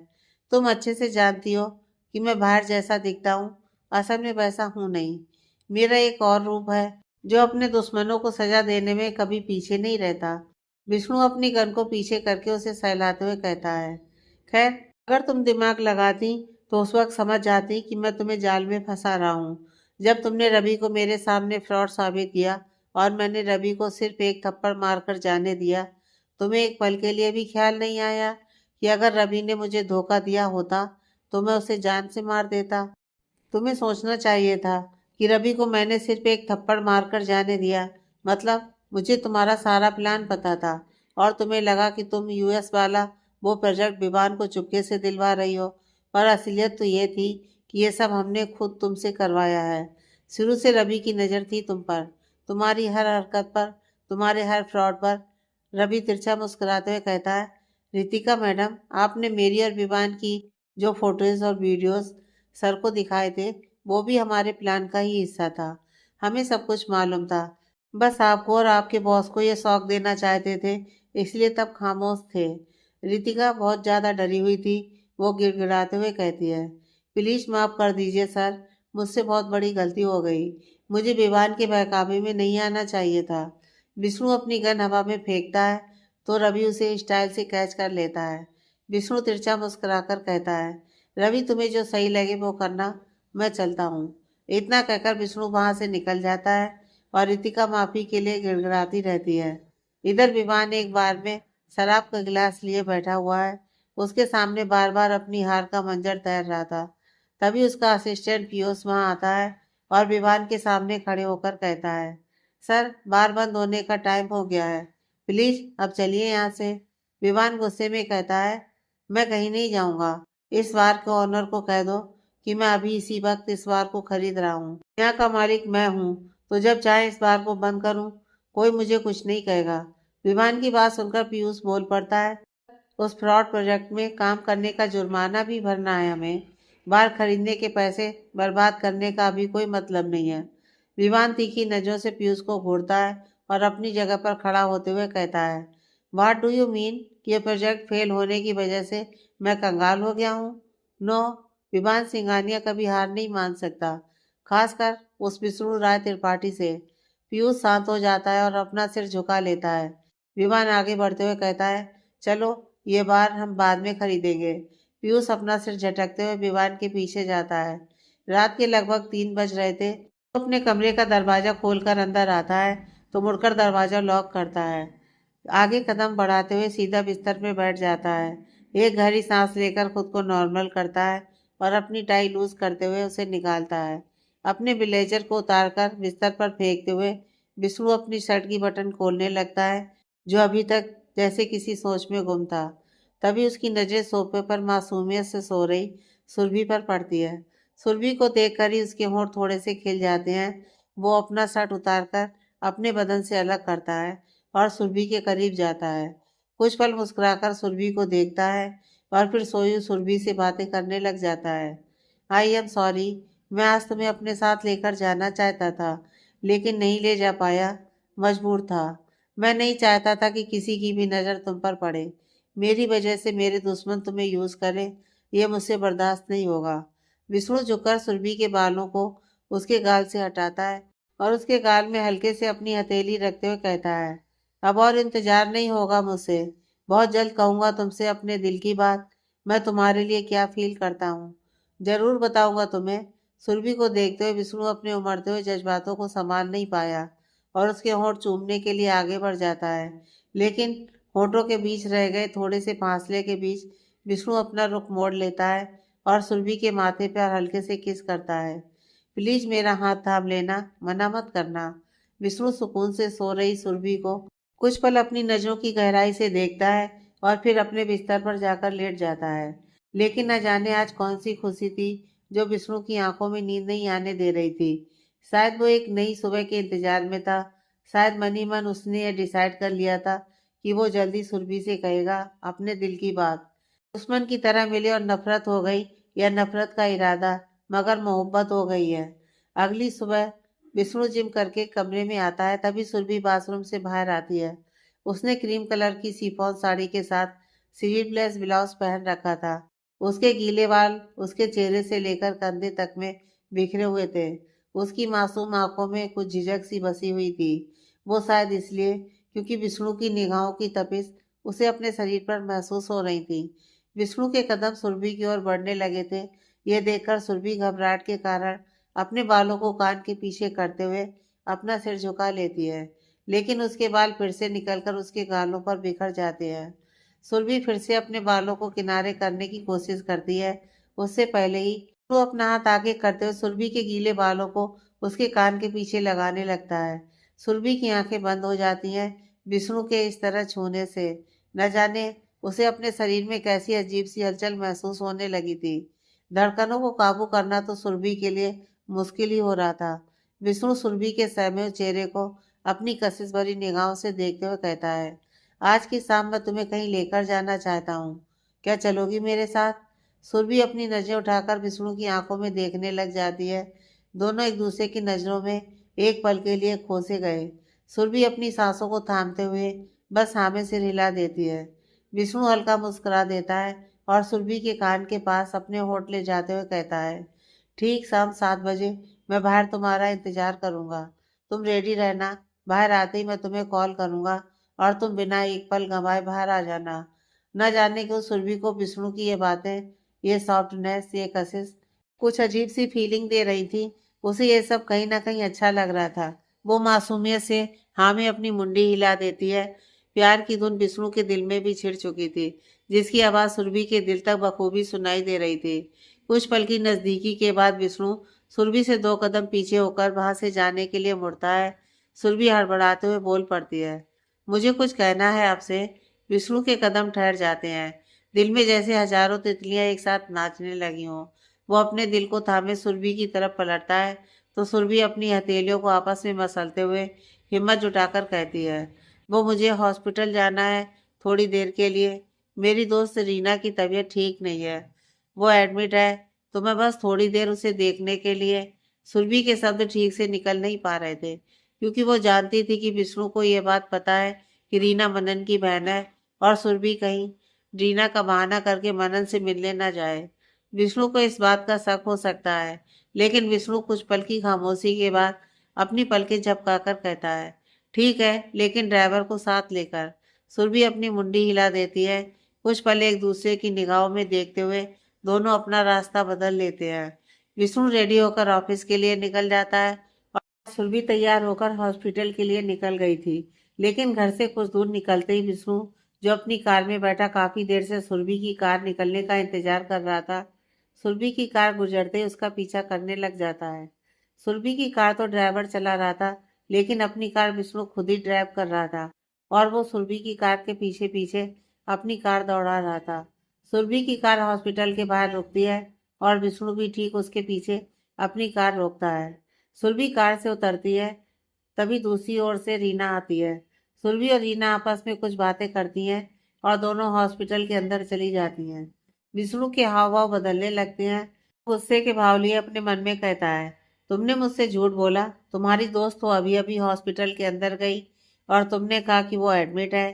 तुम अच्छे से जानती हो कि मैं बाहर जैसा दिखता हूँ, असल में वैसा हूँ नहीं। मेरा एक और रूप है जो अपने दुश्मनों को सजा देने में कभी पीछे नहीं रहता। विष्णु अपनी गन को पीछे करके उसे सहलाते हुए कहता है, खैर अगर तुम दिमाग लगाती तो उस वक्त समझ जाती कि मैं तुम्हें जाल में फंसा रहा हूँ। जब तुमने रवि को मेरे सामने फ्रॉड साबित किया और मैंने रवि को सिर्फ एक थप्पड़ मारकर जाने दिया, तुम्हें एक पल के लिए भी ख्याल नहीं आया कि अगर रवि ने मुझे धोखा दिया होता तो मैं उसे जान से मार देता? तुम्हें सोचना चाहिए था कि रवि को मैंने सिर्फ एक थप्पड़ मारकर जाने दिया, मतलब मुझे तुम्हारा सारा प्लान पता था और तुम्हें लगा कि तुम यूएस वाला वो प्रोजेक्ट विवान को चुपके से दिलवा रही हो, पर असलियत तो ये थी कि ये सब हमने खुद तुमसे करवाया है। शुरू से रवि की नज़र थी तुम पर, तुम्हारी हर हरकत पर, तुम्हारे हर फ्रॉड पर। रवि तिरछा मुस्कुराते हुए कहता है, रितिका मैडम, आपने मेरी और विवान की जो फोटोज और वीडियोस सर को दिखाए थे वो भी हमारे प्लान का ही हिस्सा था। हमें सब कुछ मालूम था, बस आपको और आपके बॉस को ये शौक देना चाहते थे, इसलिए तब खामोश थे। रितिका बहुत ज़्यादा डरी हुई थी। वो गिड़गिड़ाते हुए कहती है, प्लीज़ माफ़ कर दीजिए सर, मुझसे बहुत बड़ी गलती हो गई, मुझे विवान के बहकावे में नहीं आना चाहिए था। विष्णु अपनी गन हवा में फेंकता है तो रवि उसे स्टाइल से कैच कर लेता है। विष्णु तिरछा मुस्कुराकर कहता है, रवि तुम्हें जो सही लगे वो करना, मैं चलता हूँ। इतना कहकर विष्णु वहां से निकल जाता है और रितिका माफी के लिए गिड़गिड़ाती रहती है। इधर विवान एक बार में शराब का गिलास लिए बैठा हुआ है। उसके सामने बार बार अपनी हार का मंजर तैर रहा था। तभी उसका असिस्टेंट पीयूष वहां आता है और विवान के सामने खड़े होकर कहता है, सर बार बंद होने का टाइम हो गया है, प्लीज अब चलिए यहाँ से। विवान गुस्से में कहता है, मैं कहीं नहीं जाऊंगा, इस बार के ओनर को कह दो कि मैं अभी इसी वक्त इस बार को खरीद रहा हूँ, यहाँ का मालिक मैं हूँ, तो जब चाहे इस बार को बंद करूँ। कोई मुझे कुछ नहीं कहेगा। विमान की बात सुनकर पीयूष बोल पड़ता है, उस फ्रॉड प्रोजेक्ट में काम करने का जुर्माना भी भरना है हमें। बार खरीदने के पैसे बर्बाद करने का अभी कोई मतलब नहीं है। विमान तीखी नजरों से पीयूष को घूरता है और अपनी जगह पर खड़ा होते हुए कहता है, वाट डू यू मीन? ये प्रोजेक्ट फेल होने की वजह से मैं कंगाल हो गया हूँ? नो, विमान सिंघानिया कभी हार नहीं मान सकता, खासकर उस विष्णु राय त्रिपाठी से। पीयूष शांत हो जाता है और अपना सिर झुका लेता है। विमान आगे बढ़ते हुए कहता है, चलो ये बार हम बाद में खरीदेंगे। पीयूष अपना सिर झटकते हुए विमान के पीछे जाता है। रात के लगभग 3 बज रहे थे। वो अपने कमरे का दरवाजा खोलकर अंदर आता है तो मुड़कर दरवाजा लॉक करता है। आगे कदम बढ़ाते हुए सीधा बिस्तर पे बैठ जाता है। एक गहरी सांस लेकर खुद को नॉर्मल करता है और अपनी टाई लूज करते हुए उसे निकालता है। अपने ब्लेजर को उतारकर बिस्तर पर फेंकते हुए विष्णु अपनी शर्ट की बटन खोलने लगता है, जो अभी तक जैसे किसी सोच में गुम था। तभी उसकी नज़रें सोफे पर मासूमियत से सो रही सुरभि पर पड़ती है। सुरभि को देखकर ही उसके होंठ थोड़े से खिल जाते हैं। वो अपना शर्ट उतारकर अपने बदन से अलग करता है और सुरभि के करीब जाता है। कुछ पल मुस्कुराकर सुरभि को देखता है और फिर सोई हुई सुरभि से बातें करने लग जाता है। आई एम सॉरी, मैं आज तुम्हें अपने साथ लेकर जाना चाहता था, लेकिन नहीं ले जा पाया, मजबूर था। मैं नहीं चाहता था कि किसी की भी नज़र तुम पर पड़े। मेरी वजह से मेरे दुश्मन तुम्हें यूज़ करें, यह मुझसे बर्दाश्त नहीं होगा। विष्णु झुककर सुरभि के बालों को उसके गाल से हटाता है और उसके गाल में हल्के से अपनी हथेली रखते हुए कहता है, अब और इंतजार नहीं होगा मुझसे। बहुत जल्द कहूँगा तुमसे अपने दिल की बात, मैं तुम्हारे लिए क्या फील करता हूँ। जरूर बताऊंगा तुम्हें। सुरभि को देखते हुए विष्णु अपने उमड़ते हुए जज्बातों को संभाल नहीं पाया और उसके होंठ चूमने के लिए आगे बढ़ जाता है। लेकिन होठों के बीच रह गए थोड़े से फासले के बीच विष्णु अपना रुख मोड़ लेता है और सुरभि के माथे पर हल्के से किस करता है। प्लीज मेरा हाथ थाम लेना, मना मत करना। विष्णु सुकून से सो रही सुरभि को कुछ पल अपनी नजरों की गहराई से देखता है और फिर अपने बिस्तर पर जाकर लेट जाता है। लेकिन न जाने आज कौन सी खुशी थी जो विष्णु की आंखों में नींद नहीं आने दे रही थी। शायद वो एक नई सुबह के इंतजार में था। शायद मन ही मन उसने यह डिसाइड कर लिया था कि वो जल्दी सुरभि से कहेगा अपने दिल की बात। दुश्मन की तरह मिले और नफरत हो गई, या नफरत का इरादा मगर मोहब्बत हो गई है। अगली सुबह विष्णु जिम करके कमरे में आता है, तभी सुरभि बाथरूम से बाहर आती है। उसने क्रीम कलर की शिफॉन साड़ी के साथ स्लीवलेस ब्लाउज पहन रखा था। उसके गीले बाल उसके चेहरे से लेकर कंधे तक में बिखरे हुए थे। उसकी मासूम आंखों में कुछ झिझक सी बसी हुई थी। वो शायद इसलिए क्योंकि विष्णु की निगाहों की तपिश उसे अपने शरीर पर महसूस हो रही थी। विष्णु के कदम सुरभि की ओर बढ़ने लगे थे। यह देखकर सुरभि घबराहट के कारण अपने बालों को कान के पीछे करते हुए अपना सिर झुका लेती है, लेकिन उसके बाल फिर से निकलकर उसके गालों पर बिखर जाते हैं। सुरभि फिर से अपने बालों को किनारे करने की कोशिश करती है। उससे पहले ही वो अपना हाथ आगे करते हुए सुरभि के गीले बालों को उसके कान के पीछे लगाने लगता है। सुरभि की आंखें बंद हो जाती हैं विष्णु के इस तरह छूने से। न जाने उसे अपने शरीर में कैसी अजीब सी हलचल महसूस होने लगी थी। धड़कनों को काबू करना तो सुरभि के लिए मुश्किल ही हो रहा था। विष्णु सुरभि के सहमे हुए चेहरे को अपनी कशिश भरी निगाहों से देखते हुए कहता है, आज की शाम मैं तुम्हें कहीं लेकर जाना चाहता हूँ, क्या चलोगी मेरे साथ? सुरभि अपनी नजरें उठाकर विष्णु की आंखों में देखने लग जाती है। दोनों एक दूसरे की नजरों में एक पल के लिए खोसे गए। सुरभि अपनी सांसों को थामते हुए बस हाँ में सिर हिला देती है। विष्णु हल्का मुस्कुरा देता है और सुरभि के कान के पास अपने होठ ले जाते हुए कहता है, ठीक शाम 7 बजे मैं बाहर तुम्हारा इंतजार करूंगा। तुम रेडी रहना, बाहर आते ही मैं तुम्हें कॉल करूंगा और तुम बिना एक पल गंवाए बाहर आ जाना। न जाने क्यों सुरभि को विष्णु की ये बातें, ये सॉफ्टनेस, ये कशिश कुछ अजीब सी फीलिंग दे रही थी। उसे ये सब कहीं ना कहीं अच्छा लग रहा था। वो मासूमियत से हाँ में अपनी मुंडी हिला देती है। प्यार की धुन विष्णु के दिल में भी छिड़ चुकी थी, जिसकी आवाज़ सुरभि के दिल तक बखूबी सुनाई दे रही थी। कुछ पल की नज़दीकी के बाद विष्णु सुरभि से 2 कदम पीछे होकर वहां से जाने के लिए मुड़ता है। सुरभि हड़बड़ाते हुए बोल पड़ती है, मुझे कुछ कहना है आपसे। विष्णु के कदम ठहर जाते हैं। दिल में जैसे हजारों तितलियां एक साथ नाचने लगी हों। वो अपने दिल को थामे सुरभि की तरफ पलटता है तो सुरभि अपनी हथेलियों को आपस में मसलते हुए हिम्मत जुटाकर कहती है, वो मुझे हॉस्पिटल जाना है थोड़ी देर के लिए। मेरी दोस्त रीना की तबीयत ठीक नहीं है, वो एडमिट है, तो मैं बस थोड़ी देर उसे देखने के लिए। सुरभि के शब्द ठीक से निकल नहीं पा रहे थे, क्योंकि वो जानती थी कि विष्णु को ये बात पता है कि रीना मनन की बहन है, और सुरभि कहीं रीना का बहाना करके मनन से मिलने न जाए। विष्णु को इस बात का शक हो सकता है, लेकिन विष्णु कुछ पल की खामोशी के बाद अपनी पलकें झपकाकर कहता है, ठीक है, लेकिन ड्राइवर को साथ लेकर। सुरभि अपनी मुंडी हिला देती है। कुछ पल एक दूसरे की निगाहों में देखते हुए दोनों अपना रास्ता बदल लेते हैं। विष्णु रेडी होकर ऑफिस के लिए निकल जाता है और सुरभि तैयार होकर हॉस्पिटल के लिए निकल गई थी। लेकिन घर से कुछ दूर निकलते ही विष्णु, जो अपनी कार में बैठा काफी देर से सुरभि की कार निकलने का इंतजार कर रहा था, सुरभि की कार गुजरते ही उसका पीछा करने लग जाता है। सुरभि की कार तो ड्राइवर चला रहा था, लेकिन अपनी कार विष्णु खुद ही ड्राइव कर रहा था, और वो सुरभि की कार के पीछे पीछे अपनी कार दौड़ा रहा था। सुरभि की कार हॉस्पिटल के बाहर रुकती है और विष्णु भी ठीक उसके पीछे अपनी कार रोकता है। सुरभि कार से उतरती है, तभी दूसरी ओर से रीना आती है। सुरभि और रीना आपस में कुछ बातें करती हैं और दोनों हॉस्पिटल के अंदर चली जाती हैं। विष्णु के हाव भाव बदलने लगते हैं। गुस्से के भाव लिए अपने मन में कहता है, तुमने मुझसे झूठ बोला, तुम्हारी दोस्त तो अभी अभी हॉस्पिटल के अंदर गई और तुमने कहा कि वो एडमिट है।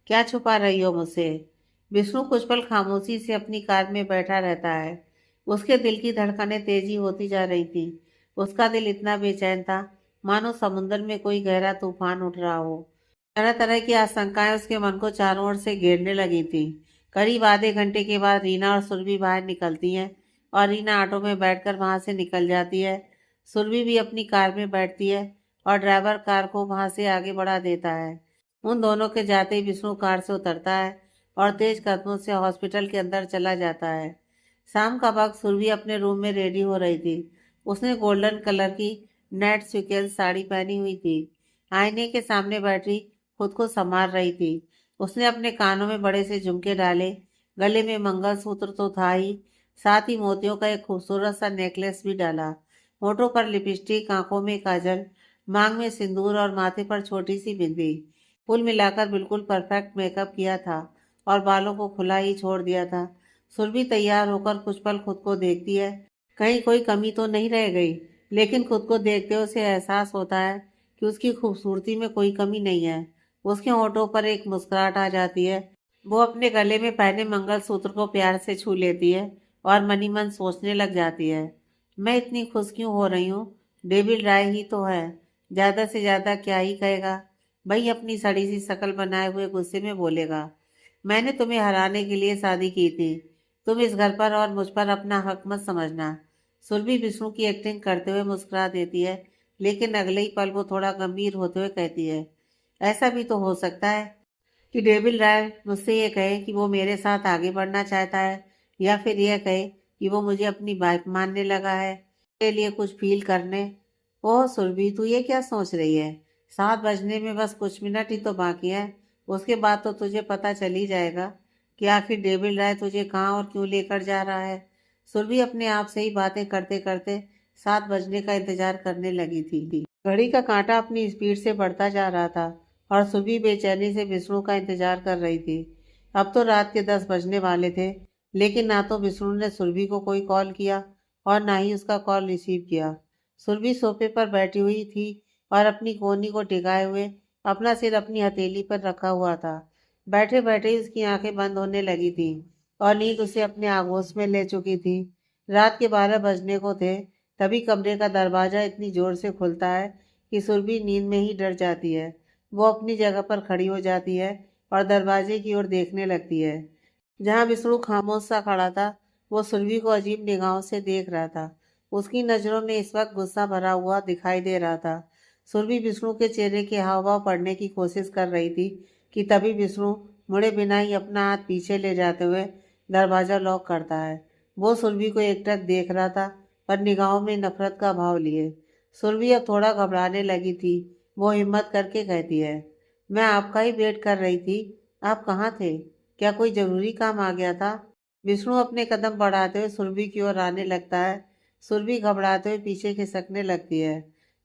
क्या छुपा रही हो मुझसे? विष्णु कुछ पल खामोशी से अपनी कार में बैठा रहता है। उसके दिल की धड़कनें तेजी होती जा रही थी। उसका दिल इतना बेचैन था मानो समुद्र में कोई गहरा तूफान उठ रहा हो। तरह तरह की आशंकाएं उसके मन को चारों ओर से घेरने लगी थी। करीब आधे घंटे के बाद रीना और सुरभि बाहर निकलती हैं और रीना ऑटो में बैठकर वहां से निकल जाती है। सुरभि भी अपनी कार में बैठती है और ड्राइवर कार को वहां से आगे बढ़ा देता है। उन दोनों के जाते ही विष्णु कार से उतरता है और तेज कदमों से हॉस्पिटल के अंदर चला जाता है। शाम का वक्त सुरभि अपने रूम में रेडी हो रही थी। उसने गोल्डन कलर की नेट सीक्वेंस साड़ी पहनी हुई थी। आईने के सामने बैठी खुद को संवार रही थी। उसने अपने कानों में बड़े से झुमके डाले, गले में मंगलसूत्र तो था ही, साथ ही मोतियों का एक खूबसूरत सा नेकलेस भी डाला। होठों पर लिपस्टिक, आंखों में काजल, मांग में सिंदूर और माथे पर छोटी सी बिंदी। कुल मिलाकर बिल्कुल परफेक्ट मेकअप किया था और बालों को खुला ही छोड़ दिया था। सुरभि तैयार होकर कुछ पल खुद को देखती है, कहीं कोई कमी तो नहीं रह गई, लेकिन खुद को देखते उसे एहसास होता है कि उसकी खूबसूरती में कोई कमी नहीं है। उसके होठों पर एक मुस्कुराहट आ जाती है। वो अपने गले में पहने मंगलसूत्र को प्यार से छू लेती है और मनी मन सोचने लग जाती है, मैं इतनी खुश क्यों हो रही हूँ? डेविड राय ही तो है, ज्यादा से ज्यादा क्या ही कहेगा? भाई अपनी सड़ी सी शक्ल बनाए हुए गुस्से में बोलेगा, मैंने तुम्हें हराने के लिए शादी की थी, तुम इस घर पर और मुझ पर अपना हक मत समझना। सुरभि विष्णु की एक्टिंग करते हुए मुस्कुरा देती है, लेकिन अगले ही पल वो थोड़ा गंभीर होते हुए कहती है, ऐसा भी तो हो सकता है कि डेविड राय मुझसे ये कहे कि वो मेरे साथ आगे बढ़ना चाहता है, या फिर यह कहे कि वो मुझे अपनी वाइफ मानने लगा है, के लिए कुछ फील करने। ओह सुरभि, तू ये क्या सोच रही है? 7 बजने में बस कुछ मिनट ही तो बाकी है। उसके बाद तो तुझे पता चल ही जाएगा कि आखिर डेविड राय तुझे कहाँ और क्यों लेकर जा रहा है। सुरभि अपने आप से ही बातें करते करते 7 बजने का इंतजार करने लगी थी। घड़ी का कांटा अपनी स्पीड से बढ़ता जा रहा था और सुरभि बेचैनी से विष्णु का इंतजार कर रही थी। अब तो रात के 10 बजने वाले थे, लेकिन ना तो विष्णु ने सुरभि को कोई कॉल किया और ना ही उसका कॉल रिसीव किया। सुरभि सोफे पर बैठी हुई थी और अपनी कोहनी को टिकाए हुए अपना सिर अपनी हथेली पर रखा हुआ था। बैठे बैठे ही उसकी आंखें बंद होने लगी थी और नींद उसे अपने आगोश में ले चुकी थी। रात के 12 बजने को थे, तभी कमरे का दरवाजा इतनी जोर से खुलता है कि सुरभि नींद में ही डर जाती है। वो अपनी जगह पर खड़ी हो जाती है और दरवाजे की ओर देखने लगती है। जहाँ विष्णु खामोश सा खड़ा था, वो सुरभि को अजीब निगाहों से देख रहा था। उसकी नजरों में इस वक्त गुस्सा भरा हुआ दिखाई दे रहा था। सुरभि विष्णु के चेहरे के हाव भाव पढ़ने की कोशिश कर रही थी कि तभी विष्णु मुड़े बिना ही अपना हाथ पीछे ले जाते हुए दरवाजा लॉक करता है। वो सुरभि को एकटक देख रहा था, पर निगाहों में नफरत का भाव लिए। सुरभि अब थोड़ा घबराने लगी थी। वो हिम्मत करके कहती है, मैं आपका ही वेट कर रही थी, आप कहाँ थे? क्या कोई जरूरी काम आ गया था? विष्णु अपने कदम बढ़ाते हुए सुरभि की ओर आने लगता है। सुरभि घबराते हुए पीछे खिसकने लगती है।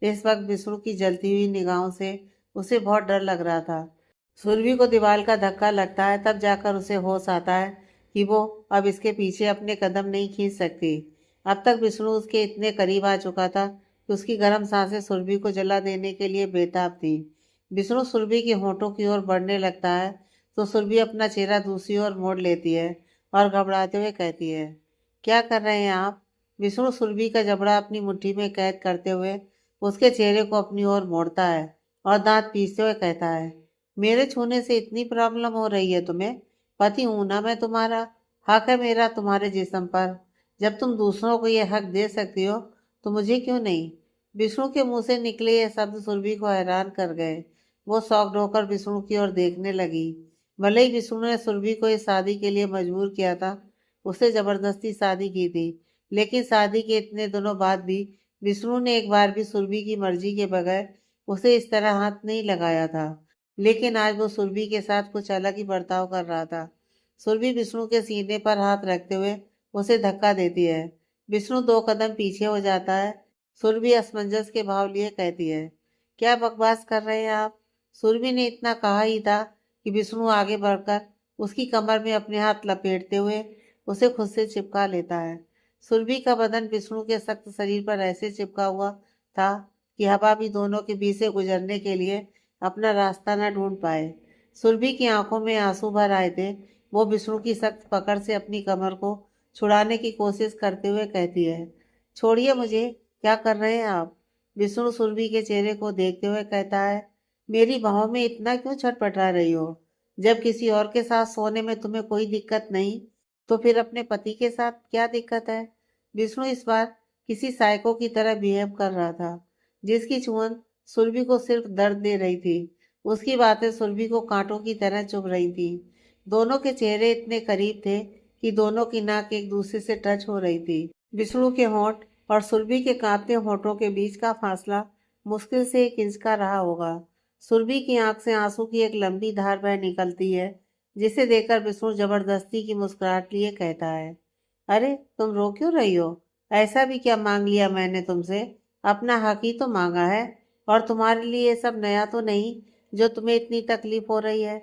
इस वक्त विष्णु की जलती हुई निगाहों से उसे बहुत डर लग रहा था। सुरभि को दीवार का धक्का लगता है, तब जाकर उसे होश आता है कि वो अब इसके पीछे अपने कदम नहीं खींच सकती। अब तक विष्णु उसके इतने करीब आ चुका था कि उसकी गर्म सांसें सुरभि को जला देने के लिए बेताब थी। विष्णु सुरभि के होठों की ओर बढ़ने लगता है तो सुरभि अपना चेहरा दूसरी ओर मोड़ लेती है और घबराते हुए कहती है, क्या कर रहे हैं आप? विष्णु सुरभि का जबड़ा अपनी मुट्ठी में कैद करते हुए उसके चेहरे को अपनी ओर मोड़ता है और दांत पीसते हुए कहता है, मेरे छूने से इतनी प्रॉब्लम हो रही है तुम्हें? पति हूं ना मैं तुम्हारा, हक है मेरा तुम्हारे जिस्म पर। जब तुम दूसरों को ये हक दे सकती हो तो मुझे क्यों नहीं? विष्णु के मुंह से निकले ये शब्द सुरभि को हैरान कर गए। वो शॉक्ड होकर विष्णु की ओर देखने लगी। भले ही विष्णु ने सुरभि को इस शादी के लिए मजबूर किया था, उसे जबरदस्ती शादी की थी, लेकिन शादी के इतने दिनों बाद भी विष्णु ने एक बार भी सुरभि की मर्जी के बगैर उसे इस तरह हाथ नहीं लगाया था। लेकिन आज वो सुरभि के साथ कुछ अलग ही बर्ताव कर रहा था। सुरभि विष्णु के सीने पर हाथ रखते हुए उसे धक्का देती है। विष्णु 2 कदम पीछे हो जाता है। सुरभि असमंजस के भाव लिए कहती है, क्या बकवास कर रहे हैं आप? सुरभि ने इतना कहा ही था कि विष्णु आगे बढ़कर उसकी कमर में अपने हाथ लपेटते हुए उसे खुद से चिपका लेता है। सुरभि का बदन विष्णु के सख्त शरीर पर ऐसे चिपका हुआ था कि हवा भी दोनों के बीच से गुजरने के लिए अपना रास्ता न ढूंढ पाए। सुरभि की आंखों में आंसू भर आए थे। वो विष्णु की सख्त पकड़ से अपनी कमर को छुड़ाने की कोशिश करते हुए कहती है, छोड़िए मुझे, क्या कर रहे हैं आप? विष्णु सुरभि के चेहरे को देखते हुए कहता है, मेरी बाहों में इतना क्यों छटपटा रही हो? जब किसी और के साथ सोने में तुम्हें कोई दिक्कत नहीं, तो फिर अपने पति के साथ क्या दिक्कत है? विष्णु इस बार किसी साइको की तरह बिहेव कर रहा था, जिसकी चुहन सुरभि को सिर्फ दर्द दे रही थी। उसकी बातें सुरभि को कांटों की तरह चुभ रही थी। दोनों के चेहरे इतने करीब थे कि दोनों की नाक एक दूसरे से टच हो रही थी। विष्णु के होंठ और सुरभि के कांपते होठों के बीच का फासला मुश्किल से 1 इंच का रहा होगा। सुरभि की आंख से आंसू की एक लंबी धार बह निकलती है, जिसे देखकर विष्णु जबरदस्ती की मुस्कुराहट लिए कहता है, अरे तुम रो क्यों रही हो? ऐसा भी क्या मांग लिया मैंने तुमसे? अपना हक ही तो मांगा है। और तुम्हारे लिए ये सब नया तो नहीं जो तुम्हें इतनी तकलीफ हो रही है।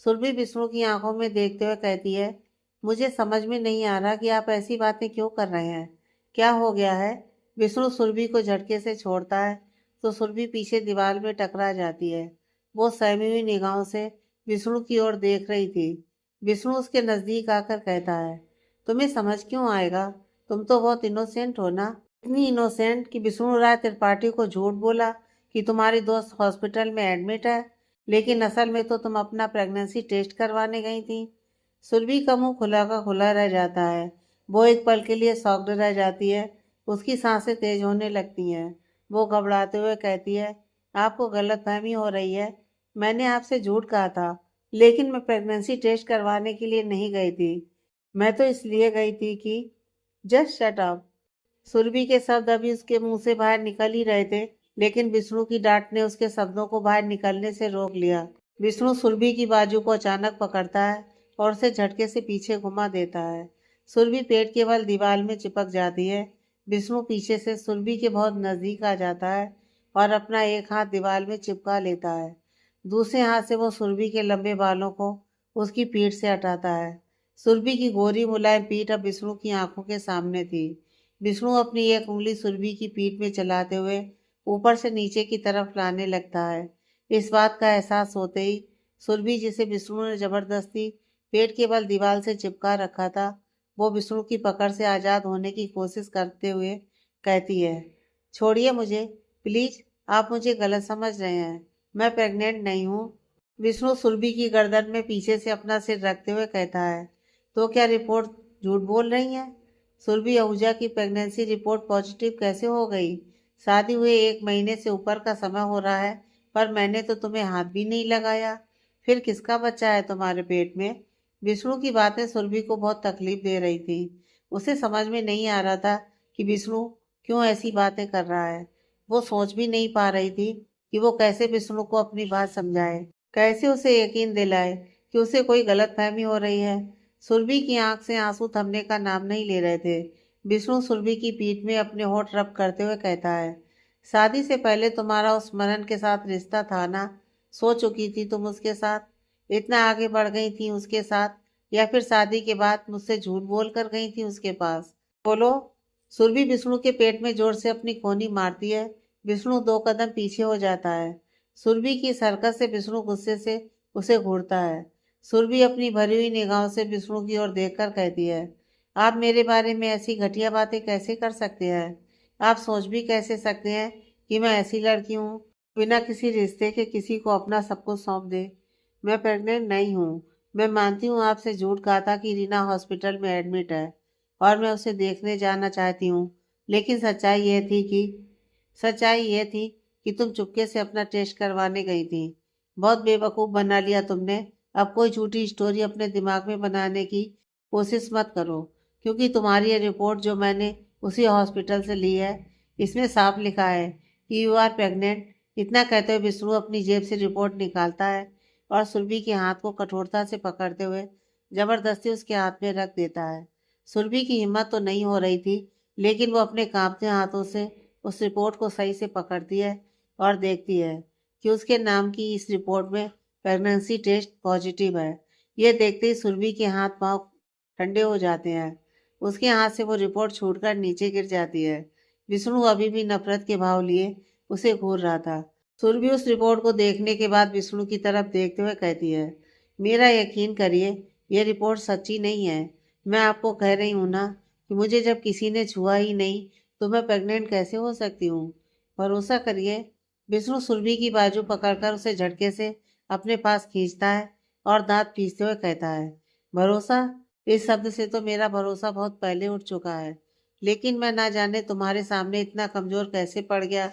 सुरभि विष्णु की आंखों में देखते हुए कहती है, मुझे समझ में नहीं आ रहा कि आप ऐसी बातें क्यों कर रहे हैं। क्या हो गया है? विष्णु सुरभि को झटके से छोड़ता है तो सुरभि पीछे दीवार में टकरा जाती है। वो सहमी हुई निगाहों से विष्णु की ओर देख रही थी। विष्णु उसके नजदीक आकर कहता है, तुम्हें समझ क्यों आएगा? तुम तो बहुत इनोसेंट हो ना। इतनी इनोसेंट कि विष्णु राय त्रिपाठी को झूठ बोला कि तुम्हारी दोस्त हॉस्पिटल में एडमिट है, लेकिन असल में तो तुम अपना प्रेगनेंसी टेस्ट करवाने गई थी। सुरभि का मुंह खुला का खुला रह जाता है। वो एक पल के लिए सॉक्ड रह जाती है। उसकी सांसें तेज होने लगती हैं। वो घबराते हुए कहती है, आपको गलतफहमी हो रही है। मैंने आपसे झूठ कहा था, लेकिन मैं प्रेगनेंसी टेस्ट करवाने के लिए नहीं गई थी। मैं तो इसलिए गई थी कि जस्ट शट अप। सुरभि के शब्द अभी उसके मुंह से बाहर निकल ही रहे थे, लेकिन विष्णु की डांट ने उसके शब्दों को बाहर निकलने से रोक लिया। विष्णु सुरभि की बाजू को अचानक पकड़ता है और उसे झटके से पीछे घुमा देता है। सुरभि पेट के बल दीवार में चिपक जाती है। विष्णु पीछे से सुरभि के बहुत नजदीक आ जाता है और अपना एक हाथ दीवार में चिपका लेता है। दूसरे हाथ से वो सुरभि के लंबे बालों को उसकी पीठ से हटाता है। सुरभि की गोरी मुलायम पीठ अब विष्णु की आंखों के सामने थी। विष्णु अपनी एक उंगली सुरभि की पीठ में चलाते हुए ऊपर से नीचे की तरफ लाने लगता है। इस बात का एहसास होते ही सुरभि, जिसे विष्णु ने जबरदस्ती पेट के बल दीवार से चिपका रखा था, वो विष्णु की पकड़ से आजाद होने की कोशिश करते हुए कहती है, छोड़िए मुझे प्लीज, आप मुझे गलत समझ रहे हैं। मैं प्रेग्नेंट नहीं हूँ। विष्णु सुरभि की गर्दन में पीछे से अपना सिर रखते हुए कहता है, तो क्या रिपोर्ट झूठ बोल रही है? सुरभि आहूजा की प्रेगनेंसी रिपोर्ट पॉजिटिव कैसे हो गई? शादी हुए 1 महीने से ऊपर का समय हो रहा है, पर मैंने तो तुम्हें हाथ भी नहीं लगाया। फिर किसका बच्चा है तुम्हारे पेट में? विष्णु की बातें सुरभि को बहुत तकलीफ दे रही थी। उसे समझ में नहीं आ रहा था कि विष्णु क्यों ऐसी बातें कर रहा है। वो सोच भी नहीं पा रही थी कि वो कैसे विष्णु को अपनी बात समझाए, कैसे उसे यकीन दिलाए कि उसे कोई गलतफहमी हो रही है। सुरभि की आंख से आंसू थमने का नाम नहीं ले रहे थे। विष्णु सुरभि की पीठ में अपने होठ रब करते हुए कहता है, शादी से पहले तुम्हारा उस मनन के साथ रिश्ता था ना? सो चुकी थी तुम उसके साथ? इतना आगे बढ़ गई थी उसके साथ, या फिर शादी के बाद मुझसे झूठ बोल कर गई थी उसके पास? बोलो। सुरभि विष्णु के पेट में जोर से अपनी कोहनी मारती है। विष्णु 2 कदम पीछे हो जाता है। सुरभि की इस हरकत से विष्णु गुस्से से उसे घूरता है। सुरभि अपनी भरी हुई निगाहों से विष्णु की ओर देखकर कहती है, आप मेरे बारे में ऐसी घटिया बातें कैसे कर सकते हैं? आप सोच भी कैसे सकते हैं कि मैं ऐसी लड़की हूँ बिना किसी रिश्ते के किसी को अपना सब कुछ सौंप दे? मैं प्रेग्नेंट नहीं हूँ। मैं मानती हूँ आपसे झूठ कहा था कि रीना हॉस्पिटल में एडमिट है और मैं उसे देखने जाना चाहती हूँ, लेकिन सच्चाई ये थी कि तुम चुपके से अपना टेस्ट करवाने गई थी। बहुत बेवकूफ़ बना लिया तुमने। अब कोई झूठी स्टोरी अपने दिमाग में बनाने की कोशिश मत करो, क्योंकि तुम्हारी ये रिपोर्ट जो मैंने उसी हॉस्पिटल से ली है, इसमें साफ लिखा है कि यू आर प्रेग्नेंट। इतना कहते हुए विष्णु अपनी जेब से रिपोर्ट निकालता है और सुरभि के हाथ को कठोरता से पकड़ते हुए जबरदस्ती उसके हाथ में रख देता है। सुरभि की हिम्मत तो नहीं हो रही थी, लेकिन वो अपने कांपते हाथों से उस रिपोर्ट को सही से पकड़ती है और देखती है कि उसके नाम की इस रिपोर्ट में प्रेगनेंसी टेस्ट पॉजिटिव है। ये देखते ही सुरभि के हाथ पांव ठंडे हो जाते हैं। उसके हाथ से वो रिपोर्ट छूटकर नीचे गिर जाती है। विष्णु अभी भी नफरत के भाव लिए उसे घूर रहा था। सुरभि उस रिपोर्ट को देखने के बाद विष्णु की तरफ देखते हुए कहती है, मेरा यकीन करिए, ये रिपोर्ट सच्ची नहीं है। मैं आपको कह रही हूँ ना कि मुझे जब किसी ने छुआ ही नहीं तो मैं प्रेग्नेंट कैसे हो सकती हूँ? भरोसा करिए। विष्णु सुरभि की बाजू पकड़कर उसे झटके से अपने पास खींचता है और दांत पीसते हुए कहता है, भरोसा? इस शब्द से तो मेरा भरोसा बहुत पहले उठ चुका है, लेकिन मैं ना जाने तुम्हारे सामने इतना कमजोर कैसे पड़ गया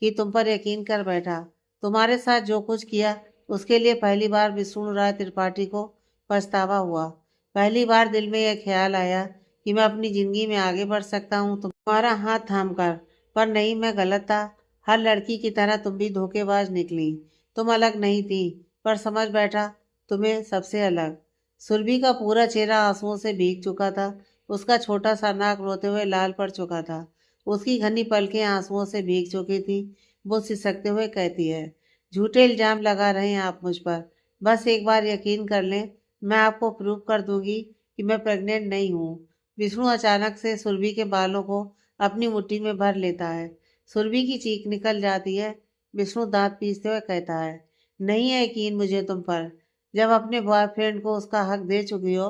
कि तुम पर यकीन कर बैठा। तुम्हारे साथ जो कुछ किया उसके लिए पहली बार विष्णु राय त्रिपाठी को पछतावा हुआ। पहली बार दिल में यह ख्याल आया कि मैं अपनी जिंदगी में आगे बढ़ सकता हूँ तुम्हारा हाथ थाम कर। पर नहीं, मैं गलत था। हर लड़की की तरह तुम भी धोखेबाज निकली। तुम अलग नहीं थी, पर समझ बैठा तुम्हें सबसे अलग। सुरभि का पूरा चेहरा आंसुओं से भीग चुका था। उसका छोटा सा नाक रोते हुए लाल पड़ चुका था। उसकी घनी पलकें आंसुओं से भीग चुकी थी। वो सिसकते हुए कहती है, झूठे इल्जाम लगा रहे हैं आप मुझ पर। बस एक बार यकीन कर लें, मैं आपको प्रूव कर दूंगी कि मैं प्रेग्नेंट नहीं हूँ। विष्णु अचानक से सुरभि के बालों को अपनी मुट्ठी में भर लेता है। सुरभि की चीख निकल जाती है। विष्णु दांत पीसते हुए कहता है, नहीं है यकीन मुझे तुम पर। जब अपने बॉयफ्रेंड को उसका हक दे चुकी हो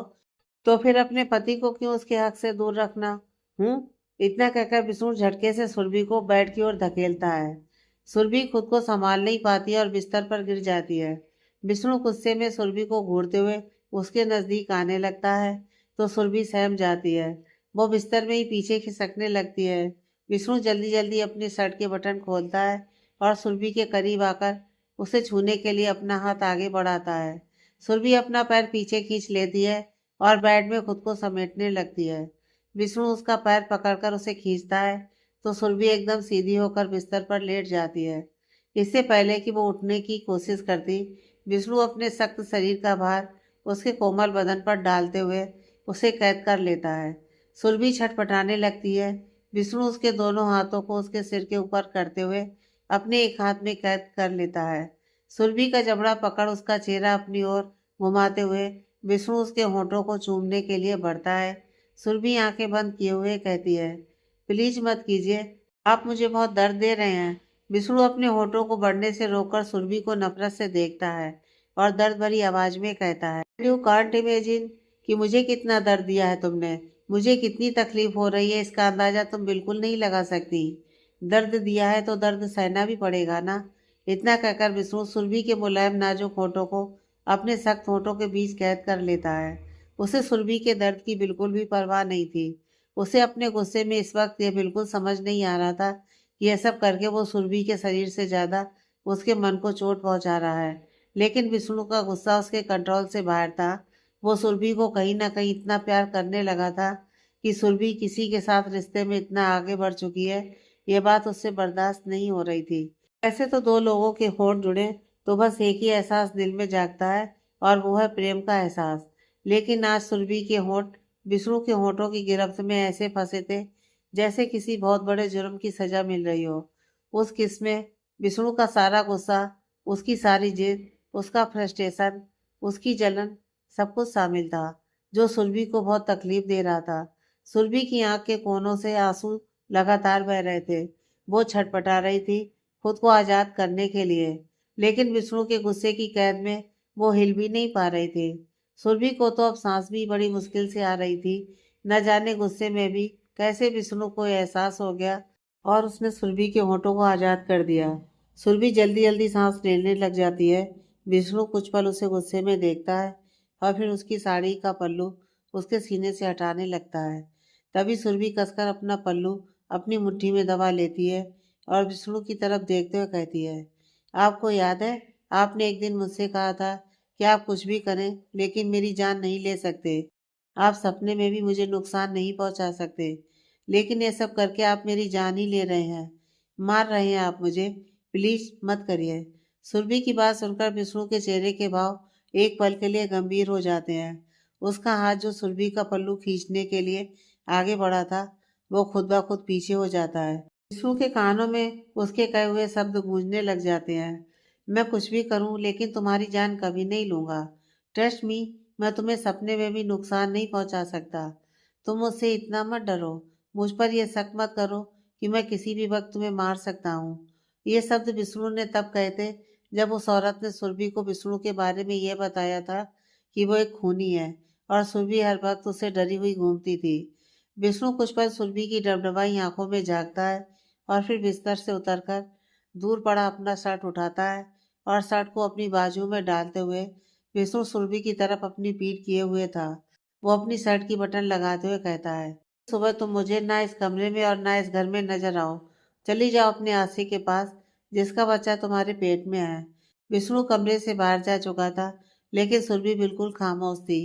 तो फिर अपने पति को क्यों उसके हक से दूर रखना? हूँ? इतना कहकर विष्णु झटके से सुरभि को बेड की ओर धकेलता है। सुरभि खुद को संभाल नहीं पाती और बिस्तर पर गिर जाती है। विष्णु गुस्से में सुरभि को घूरते हुए उसके नजदीक आने लगता है तो सुरभि सहम जाती है। वो बिस्तर में ही पीछे खिसकने लगती है। विष्णु जल्दी जल्दी अपने शर्ट के बटन खोलता है और सुरभि के करीब आकर उसे छूने के लिए अपना हाथ आगे बढ़ाता है। सुरभि अपना पैर पीछे खींच लेती है और बेड में खुद को समेटने लगती है। विष्णु उसका पैर पकड़कर उसे खींचता है तो सुरभि एकदम सीधी होकर बिस्तर पर लेट जाती है। इससे पहले कि वो उठने की कोशिश करती, विष्णु अपने सख्त शरीर का भार उसके कोमल बदन पर डालते हुए उसे कैद कर लेता है। सुरभि छटपटाने लगती है। विष्णु उसके दोनों हाथों को उसके सिर के ऊपर करते हुए अपने एक हाथ में कैद कर लेता है। सुरभि का जबड़ा पकड़ उसका चेहरा अपनी ओर घुमाते हुए विष्णु उसके होठों को चूमने के लिए बढ़ता है। सुरभि आंखें बंद किए हुए कहती है, प्लीज मत कीजिए, आप मुझे बहुत दर्द दे रहे हैं। विष्णु अपने होठों को बढ़ने से रोककर सुरभि को नफरत से देखता है और दर्द भरी आवाज में कहता है, यू कांट इमेजिन कि मुझे कितना दर्द दिया है तुमने। मुझे कितनी तकलीफ हो रही है इसका अंदाजा तुम बिल्कुल नहीं लगा सकती। दर्द दिया है तो दर्द सहना भी पड़ेगा ना। इतना कहकर विष्णु सुरभि के मुलायम नाजुक होठों को अपने सख्त होठों के बीच कैद कर लेता है। उसे सुरभि के दर्द की बिल्कुल भी परवाह नहीं थी। उसे अपने गुस्से में इस वक्त यह बिल्कुल समझ नहीं आ रहा था कि यह सब करके वो सुरभि के शरीर से ज्यादा उसके मन को चोट पहुंचा रहा है। लेकिन विष्णु का गुस्सा उसके कंट्रोल से बाहर था। वो सुरभि को कहीं ना कहीं इतना प्यार करने लगा था कि सुरभि किसी के साथ रिश्ते में इतना आगे बढ़ चुकी है, ये बात उससे बर्दाश्त नहीं हो रही थी। ऐसे तो दो लोगों के होंठ जुड़े तो बस एक ही एहसास दिल में जागता है और वो है प्रेम का एहसास। लेकिन आज सुरभि के होंठ विष्णु के होंठों की गिरफ्त में ऐसे फंसे थे जैसे किसी बहुत बड़े जुर्म की सजा मिल रही हो। उस किस में विष्णु का सारा गुस्सा उसकी सारी जिद, उसका फ्रस्ट्रेशन, उसकी जलन, सब कुछ शामिल था, जो सुरभि को बहुत तकलीफ दे रहा था। सुरभि की आंख के कोनों से आंसू लगातार बह रहे थे। वो छटपटा रही थी खुद को आजाद करने के लिए, लेकिन विष्णु के गुस्से की कैद में वो हिल भी नहीं पा रही थी। सुरभि को तो अब सांस भी बड़ी मुश्किल से आ रही थी। न जाने गुस्से में भी कैसे विष्णु को एहसास हो गया और उसने सुरभि के होठों को आजाद कर दिया। सुरभि जल्दी जल्दी सांस लेने लग जाती है। विष्णु कुछ पल उसे गुस्से में देखता है और फिर उसकी साड़ी का पल्लू उसके सीने से हटाने लगता है। तभी सुरभि कसकर अपना पल्लू अपनी मुट्ठी में दबा लेती है और विष्णु की तरफ देखते हुए कहती है, आपको याद है, आपने एक दिन मुझसे कहा था कि आप कुछ भी करें लेकिन मेरी जान नहीं ले सकते। आप सपने में भी मुझे नुकसान नहीं पहुंचा सकते, लेकिन ये सब करके आप मेरी जान ही ले रहे हैं, मार रहे हैं आप मुझे। प्लीज मत करिए। सुरभि की बात सुनकर विष्णु के चेहरे के भाव एक पल के लिए गंभीर हो जाते हैं। उसका हाथ जो सुरभि का पल्लू खींचने के लिए आगे बढ़ा था, वो खुद ब खुद पीछे हो जाता है। विष्णु के कानों में उसके कहे हुए शब्द गूंजने लग जाते हैं, मैं कुछ भी करूं लेकिन तुम्हारी जान कभी नहीं लूंगा। ट्रस्ट मी, मैं तुम्हें सपने में भी नुकसान नहीं पहुंचा सकता। तुम मुझसे इतना मत डरो, मुझ पर यह शक मत करो कि मैं किसी भी वक्त तुम्हें मार सकता हूँ। ये शब्द विष्णु ने तब कहे थे जब उस औरत ने सुरभि को विष्णु के बारे में यह बताया था कि वो एक खूनी है और सुरभि हर वक्त उससे डरी हुई घूमती थी। विष्णु कुछ पल सुरभि की डबडबाई आंखों में झांकता है और फिर बिस्तर से उतरकर दूर पड़ा अपना शर्ट उठाता है और शर्ट को अपनी बाजू में डालते हुए विष्णु सुरभि की तरफ अपनी पीठ किए हुए था। वो अपनी शर्ट की बटन लगाते हुए कहता है, सुबह तुम मुझे ना इस कमरे में और ना इस घर में नजर आओ। चली जाओ अपने आसी के पास जिसका बच्चा तुम्हारे पेट में है। विष्णु कमरे से बाहर जा चुका था, लेकिन सुरभि बिल्कुल खामोश थी।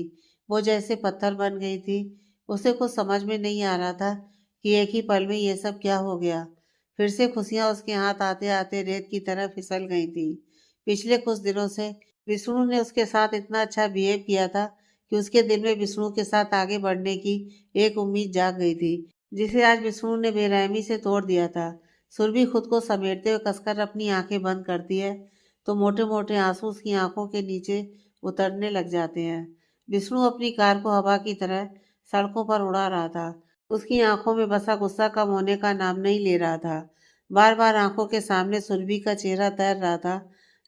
वो जैसे पत्थर बन गई थी। उसे कुछ समझ में नहीं आ रहा था कि एक ही पल में ये सब क्या हो गया। फिर से खुशियां उसके हाथ आते आते रेत की तरह फिसल गई थी। पिछले कुछ दिनों से विष्णु ने उसके साथ इतना अच्छा बिहेव किया था कि उसके दिल में विष्णु के साथ आगे बढ़ने की एक उम्मीद जाग गई थी, जिसे आज विष्णु ने बेरहमी से तोड़ दिया था। सुरभि खुद को समेटते हुए कसकर अपनी आंखें बंद करती है तो मोटे मोटे आंसू उसकी आंखों के नीचे उतरने लग जाते हैं। विष्णु अपनी कार को हवा की तरह सड़कों पर उड़ा रहा था। उसकी आंखों में बसा गुस्सा कम होने का नाम नहीं ले रहा था। बार बार आंखों के सामने सुरभि का चेहरा तैर रहा था,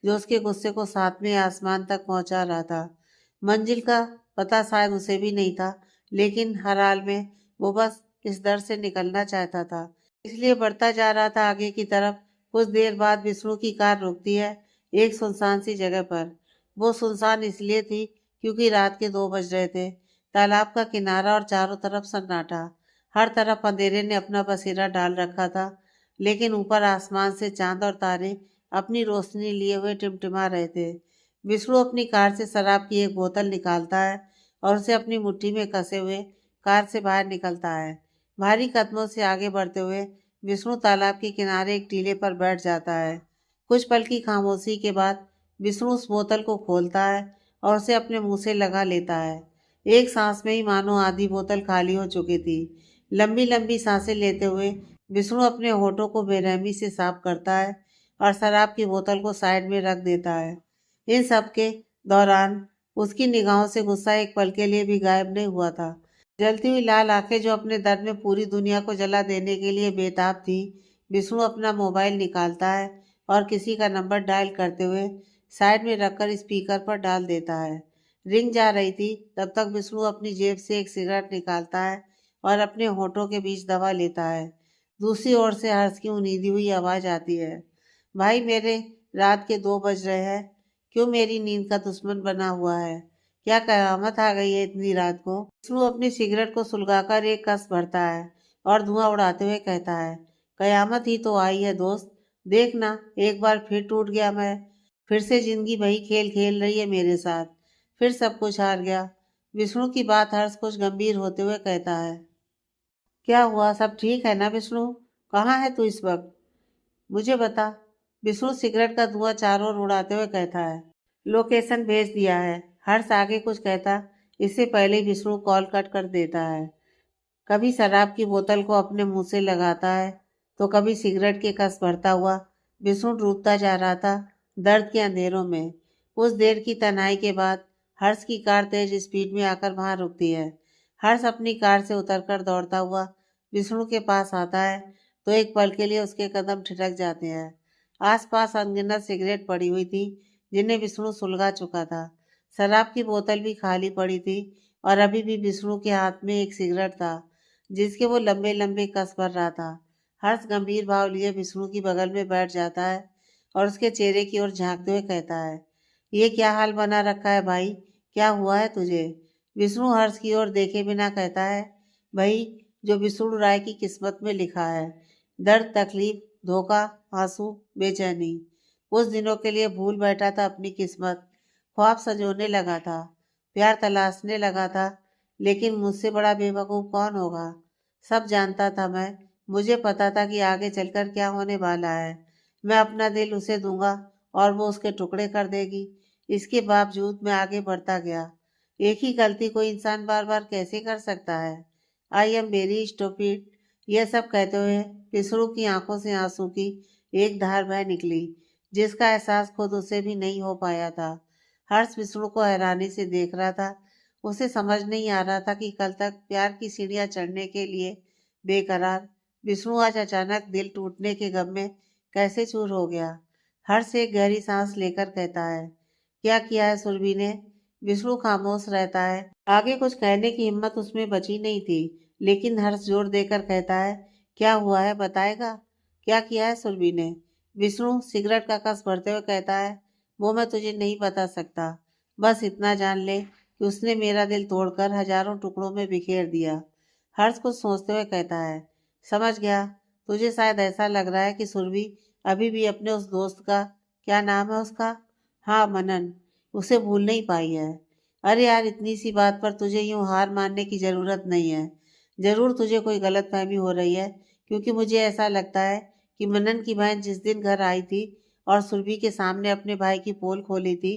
जो उसके गुस्से को सातवें आसमान तक पहुंचा रहा था। मंजिल का पता शायद उसे भी नहीं था, लेकिन हर हाल में वो बस इस डर से निकलना चाहता था, इसलिए बढ़ता जा रहा था आगे की तरफ। कुछ देर बाद विष्णु की कार रुकती है एक सुनसान सी जगह पर। वो सुनसान इसलिए थी क्योंकि रात के 2 बज रहे थे। तालाब का किनारा और चारों तरफ सन्नाटा। हर तरफ अंधेरे ने अपना बसेरा डाल रखा था, लेकिन ऊपर आसमान से चांद और तारे अपनी रोशनी लिए हुए टिमटिमा रहे थे। विष्णु अपनी कार से शराब की एक बोतल निकालता है और उसे अपनी मुट्ठी में कसे हुए कार से बाहर निकलता है। भारी कदमों से आगे बढ़ते हुए विष्णु तालाब के किनारे एक टीले पर बैठ जाता है। कुछ पल की खामोशी के बाद विष्णु उस बोतल को खोलता है और उसे अपने मुंह से लगा लेता है। एक सांस में ही मानो आधी बोतल खाली हो चुकी थी। लंबी लंबी सांसें लेते हुए विष्णु अपने होठों को बेरहमी से साफ करता है और शराब की बोतल को साइड में रख देता है। इन सब के दौरान उसकी निगाहों से गुस्सा एक पल के लिए भी गायब नहीं हुआ था। जलती हुई लाल आंखें जो अपने दर्द में पूरी दुनिया को जला देने के लिए बेताब थी। विष्णु अपना मोबाइल निकालता है और किसी का नंबर डायल करते हुए साइड में रखकर स्पीकर पर डाल देता है। रिंग जा रही थी, तब तक विष्णु अपनी जेब से एक सिगरेट निकालता है और अपने होठों के बीच दबा लेता है। दूसरी ओर से हर्ष की उनीदी हुई आवाज आती है, भाई मेरे, रात के 2 बज रहे हैं, क्यों मेरी नींद का दुश्मन बना हुआ है? क्या कयामत आ गई है इतनी रात को? विष्णु अपनी सिगरेट को सुलगाकर एक कस भरता है और धुआं उड़ाते हुए कहता है, कयामत ही तो आई है दोस्त। देखना, एक बार फिर टूट गया मैं। फिर से जिंदगी वही खेल खेल रही है मेरे साथ। फिर सब कुछ हार गया। विष्णु की बात हर्ष कुछ गंभीर होते हुए कहता है, क्या हुआ, सब ठीक है ना विष्णु? कहाँ है तू इस वक्त? मुझे बता। विष्णु सिगरेट का धुआं चारों ओर उड़ाते हुए कहता है, लोकेशन भेज दिया है। हर्ष आगे कुछ कहता, इससे पहले ही विष्णु कॉल कट कर देता है। कभी शराब की बोतल को अपने मुंह से लगाता है तो कभी सिगरेट के कस भरता हुआ विष्णु डूबता जा रहा था दर्द के अंधेरों में। कुछ देर की तन्हाई के बाद हर्ष की कार तेज स्पीड में आकर वहां रुकती है। हर्ष अपनी कार से उतरकर दौड़ता हुआ विष्णु के पास आता है तो एक पल के लिए उसके कदम ठिठक जाते हैं। आसपास अनगिनत सिगरेट पड़ी हुई थी जिन्हें विष्णु सुलगा चुका था। शराब की बोतल भी खाली पड़ी थी और अभी भी विष्णु के हाथ में एक सिगरेट था जिसके वो लंबे लंबे कस भर रहा था। हर्ष गंभीर भाव लिए विष्णु की बगल में बैठ जाता है और उसके चेहरे की ओर झांकते हुए कहता है, ये क्या हाल बना रखा है भाई, क्या हुआ है तुझे? विष्णु हर्ष की ओर देखे बिना कहता है, भाई जो विष्णु राय की किस्मत में लिखा है, दर्द, तकलीफ, धोखा, आंसू, बेचैनी। कुछ दिनों के लिए भूल बैठा था अपनी किस्मत, ख्वाब सजोने लगा था, प्यार तलाशने लगा था, लेकिन मुझसे बड़ा बेवकूफ़ कौन होगा। सब जानता था मैं, मुझे पता था कि आगे चलकर क्या होने वाला है। मैं अपना दिल उसे दूंगा और वो उसके टुकड़े कर देगी। इसके बावजूद मैं आगे बढ़ता गया। एक ही गलती कोई इंसान बार बार कैसे कर सकता है? I am very stupid. यह सब कहते हुए विष्णु की आंखों से आंसू की एक धार बह निकली जिसका एहसास खुद उसे भी नहीं हो पाया था। हर्ष विष्णु को हैरानी से देख रहा था। उसे समझ नहीं आ रहा था कि कल तक प्यार की सीढ़ियां चढ़ने के लिए बेकरार विष्णु आज अचानक दिल टूटने के गम में कैसे चूर हो गया। हर्ष एक गहरी सांस लेकर कहता है, क्या किया है सुरभि ने? विष्णु खामोश रहता है। आगे कुछ कहने की हिम्मत उसमें बची नहीं थी, लेकिन हर्ष जोर देकर कहता है, क्या हुआ है बताएगा? क्या किया है सुरभि ने? विष्णु सिगरेट का कस भरते हुए कहता है, वो मैं तुझे नहीं बता सकता, बस इतना जान ले कि उसने मेरा दिल तोड़कर हजारों टुकड़ों में बिखेर दिया। हर्ष कुछ सोचते हुए कहता है, समझ गया, तुझे शायद ऐसा लग रहा है कि सुरभि अभी भी अपने उस दोस्त का, क्या नाम है उसका, हाँ मनन, उसे भूल नहीं पाई है। अरे यार, इतनी सी बात पर तुझे यूं हार मानने की ज़रूरत नहीं है। ज़रूर तुझे कोई गलतफहमी हो रही है, क्योंकि मुझे ऐसा लगता है कि मनन की बहन जिस दिन घर आई थी और सुरभि के सामने अपने भाई की पोल खोली थी,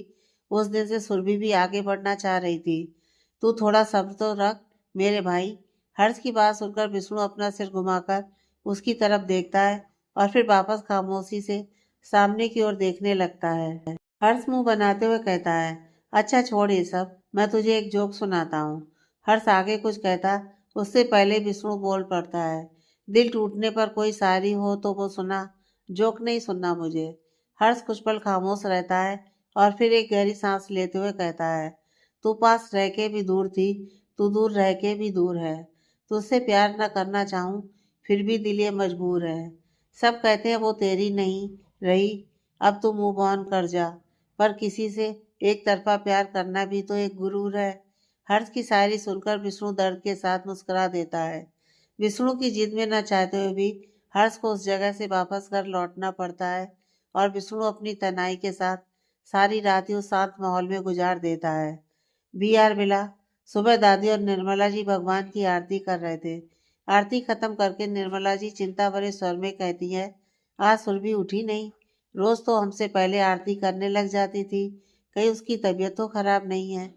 उस दिन से सुरभि भी आगे बढ़ना चाह रही थी। तू थोड़ा सब्र तो रख मेरे भाई। हर्ष की बात सुनकर विष्णु अपना सिर घुमाकर उसकी तरफ देखता है और फिर वापस खामोशी से सामने की ओर देखने लगता है। हर्ष मुंह बनाते हुए कहता है, अच्छा छोड़ ये सब, मैं तुझे एक जोक सुनाता हूँ। हर्ष आगे कुछ कहता उससे पहले विष्णु बोल पड़ता है, दिल टूटने पर कोई शायरी हो तो वो सुना, जोक नहीं सुनना मुझे। हर्ष कुछ पल खामोश रहता है और फिर एक गहरी सांस लेते हुए कहता है, तू पास रह के भी दूर थी, तू दूर रह के भी दूर है, तुझसे प्यार न करना चाहूँ फिर भी दिल ये मजबूर है। सब कहते हैं वो तेरी नहीं रही, अब तू मूव ऑन कर जा, पर किसी से एक तरफा प्यार करना भी तो एक गुरूर है। हर्ष की शायरी सुनकर विष्णु दर्द के साथ मुस्कुरा देता है। विष्णु की जिद में न चाहते हुए भी हर्ष को उस जगह से वापस घर लौटना पड़ता है और विष्णु अपनी तन्हाई के साथ सारी रात ही उस शांत माहौल में गुजार देता है। बी आर मिला। सुबह दादी और निर्मला जी भगवान की आरती कर रहे थे। आरती खत्म करके निर्मला जी चिंता भरे स्वर में कहती है, आज सुरभि उठी नहीं, रोज तो हमसे पहले आरती करने लग जाती थी, कहीं उसकी तबीयत तो खराब नहीं है।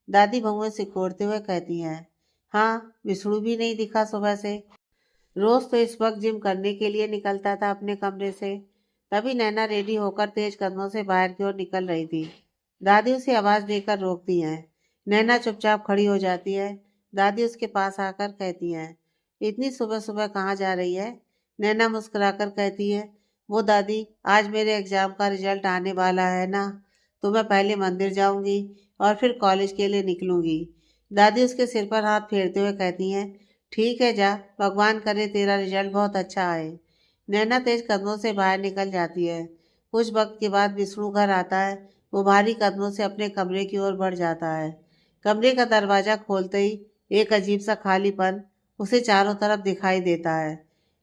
दादी बहुएं सिकोड़ते हुए कहती हैं, हाँ विष्णु भी नहीं दिखा सुबह से, रोज तो इस वक्त जिम करने के लिए निकलता था अपने कमरे से। तभी नैना रेडी होकर तेज कदमों से बाहर की ओर निकल रही थी। दादी उसे आवाज देकर रोकती हैं। नैना चुपचाप खड़ी हो जाती है। दादी उसके पास आकर कहती हैं, इतनी सुबह सुबह कहाँ जा रही है? नैना मुस्कुराकर कहती है, वो दादी, आज मेरे एग्जाम का रिजल्ट आने वाला है ना, तो मैं पहले मंदिर जाऊंगी और फिर कॉलेज के लिए निकलूंगी। दादी उसके सिर पर हाथ फेरते हुए कहती हैं, ठीक है जा, भगवान करे तेरा रिजल्ट बहुत अच्छा आए। नैना तेज कदमों से बाहर निकल जाती है। कुछ वक्त के बाद विष्णु घर आता है। वो भारी कदमों से अपने कमरे की ओर बढ़ जाता है। कमरे का दरवाजा खोलते ही एक अजीब सा खालीपन उसे चारों तरफ दिखाई देता है।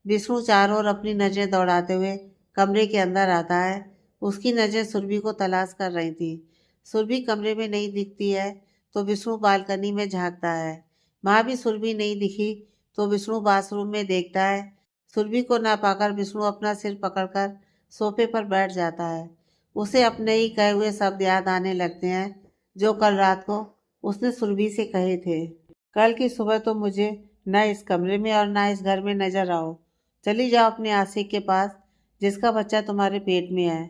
विष्णु चारों ओर अपनी नजरें दौड़ाते हुए कमरे के अंदर आता है। उसकी नजरें सुरभि को तलाश कर रही थी। सुरभि कमरे में नहीं दिखती है तो विष्णु बालकनी में झांकता है। वहां भी सुरभि नहीं दिखी तो विष्णु बाथरूम में देखता है। सुरभि को ना पाकर विष्णु अपना सिर पकड़कर सोफे पर बैठ जाता है। उसे अपने ही कहे हुए शब्द याद आने लगते हैं जो कल रात को उसने सुरभि से कहे थे। कल की सुबह तो मुझे न इस कमरे में और ना इस घर में नजर आओ। चली जाओ अपने आशिक के पास जिसका बच्चा तुम्हारे पेट में है।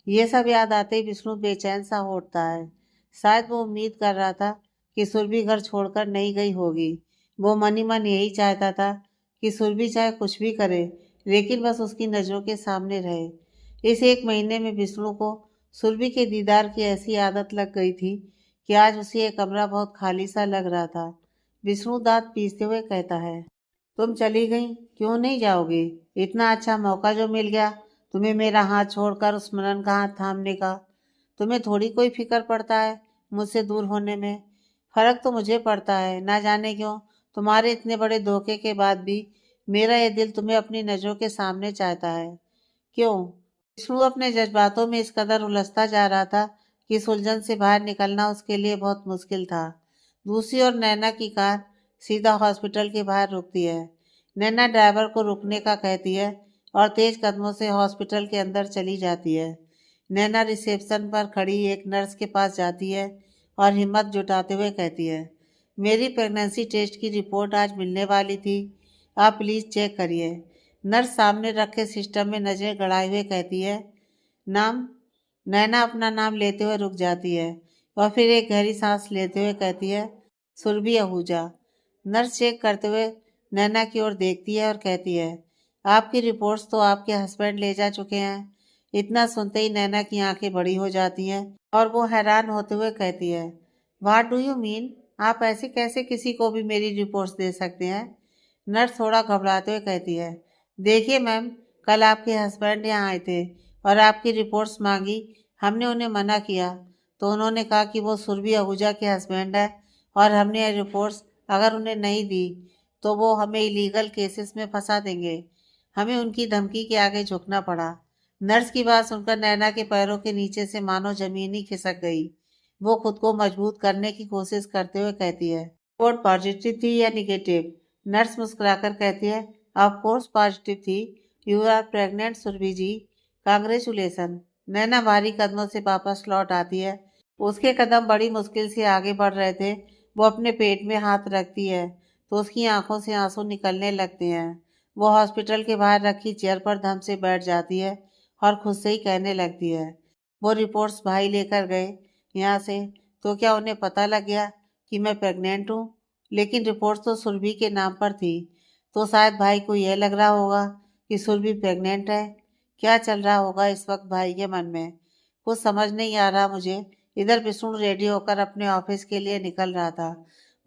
ये सब याद आते ही विष्णु बेचैन सा उठता है। शायद वो उम्मीद कर रहा था कि सुरभि घर छोड़कर नहीं गई होगी। वो मन ही मन यही चाहता था कि सुरभि चाहे कुछ भी करे, लेकिन बस उसकी नज़रों के सामने रहे। इस एक महीने में विष्णु को सुरभि के दीदार की ऐसी आदत लग गई थी कि आज उसे ये कमरा बहुत खाली सा लग रहा था। विष्णु दांत पीसते हुए कहता है, तुम चली गई, क्यों नहीं जाओगी? इतना अच्छा मौका जो मिल गया तुम्हें मेरा हाथ छोड़कर उस मनन का हाथ थामने का। तुम्हें थोड़ी कोई फिक्र पड़ता है मुझसे दूर होने में। फर्क तो मुझे पड़ता है, ना जाने क्यों तुम्हारे इतने बड़े धोखे के बाद भी मेरा ये दिल तुम्हें अपनी नज़रों के सामने चाहता है। क्यों? विष्णु अपने जज्बातों में इस कदर उलझता जा रहा था कि इस उलझन से बाहर निकलना उसके लिए बहुत मुश्किल था। दूसरी ओर नैना की कार सीधा हॉस्पिटल के बाहर रुकती है। नैना ड्राइवर को रुकने का कहती है और तेज कदमों से हॉस्पिटल के अंदर चली जाती है। नैना रिसेप्शन पर खड़ी एक नर्स के पास जाती है और हिम्मत जुटाते हुए कहती है, मेरी प्रेगनेंसी टेस्ट की रिपोर्ट आज मिलने वाली थी, आप प्लीज़ चेक करिए। नर्स सामने रखे सिस्टम में नज़रें गड़ाए हुए कहती है, नाम? नैना अपना नाम लेते हुए रुक जाती है और फिर एक गहरी सांस लेते हुए कहती है, सुरभि आहूजा। नर्स चेक करते हुए नैना की ओर देखती है और कहती है, आपकी रिपोर्ट्स तो आपके हस्बैंड ले जा चुके हैं। इतना सुनते ही नैना की आंखें बड़ी हो जाती हैं और वो हैरान होते हुए कहती है, व्हाट डू यू मीन? आप ऐसे कैसे किसी को भी मेरी रिपोर्ट्स दे सकते हैं? नर्स थोड़ा घबराते हुए कहती है, देखिए मैम, कल आपके हस्बैंड यहाँ आए थे और आपकी रिपोर्ट्स मांगी। हमने उन्हें मना किया तो उन्होंने कहा कि वो सुरभि आहूजा के हस्बैंड है और हमने ये रिपोर्ट्स अगर उन्हें नहीं दी तो वो हमें इलीगल केसेस में फंसा देंगे। हमें उनकी धमकी के आगे झुकना पड़ा। नर्स की बात सुनकर नैना के पैरों के नीचे से मानो जमीन ही खिसक गई। वो खुद को मजबूत करने की कोशिश करते हुए कहती है, रिपोर्ट पॉजिटिव थी या निगेटिव? नर्स मुस्कुराकर कहती है, ऑफ कोर्स पॉजिटिव थी। You are pregnant Surabhi ji, congratulation. Naina भारी कदमों से वापस लौट आती है। उसके कदम बड़ी मुश्किल से आगे बढ़ रहे थे। वो अपने पेट में हाथ रखती है तो उसकी आंखों से आंसू निकलने लगते हैं। वो हॉस्पिटल के बाहर रखी चेयर पर धम से बैठ जाती है और खुद से ही कहने लगती है, वो रिपोर्ट्स भाई लेकर गए यहाँ से, तो क्या उन्हें पता लग गया कि मैं प्रेग्नेंट हूँ? लेकिन रिपोर्ट्स तो सुरभि के नाम पर थी, तो शायद भाई को यह लग रहा होगा कि सुरभि प्रेग्नेंट है। क्या चल रहा होगा इस वक्त भाई के मन में? कुछ समझ नहीं आ रहा मुझे। इधर विष्णु रेडी होकर अपने ऑफिस के लिए निकल रहा था।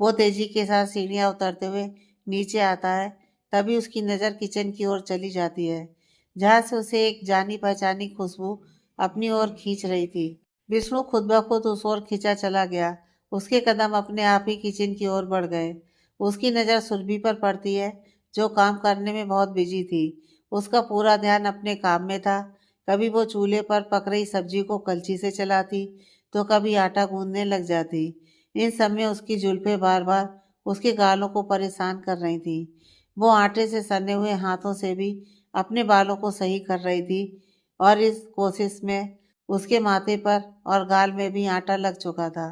वो तेजी के साथ सीढ़ियाँ उतरते हुए नीचे आता है। तभी उसकी नज़र किचन की ओर चली जाती है, जहाँ से उसे एक जानी पहचानी खुशबू अपनी ओर खींच रही थी। विष्णु खुद ब खुद उस ओर खींचा चला गया। उसके कदम अपने आप ही किचन की ओर बढ़ गए। उसकी नज़र सुरभि पर पड़ती है, जो काम करने में बहुत बिजी थी। उसका पूरा ध्यान अपने काम में था। कभी वो चूल्हे पर पक रही सब्जी को कलछी से चलाती तो कभी आटा गूंदने लग जाती। इन सब में उसकी जुल्फें बार बार उसके गालों को परेशान कर रही थी। वो आटे से सने हुए हाथों से भी अपने बालों को सही कर रही थी और इस कोशिश में उसके माथे पर और गाल में भी आटा लग चुका था।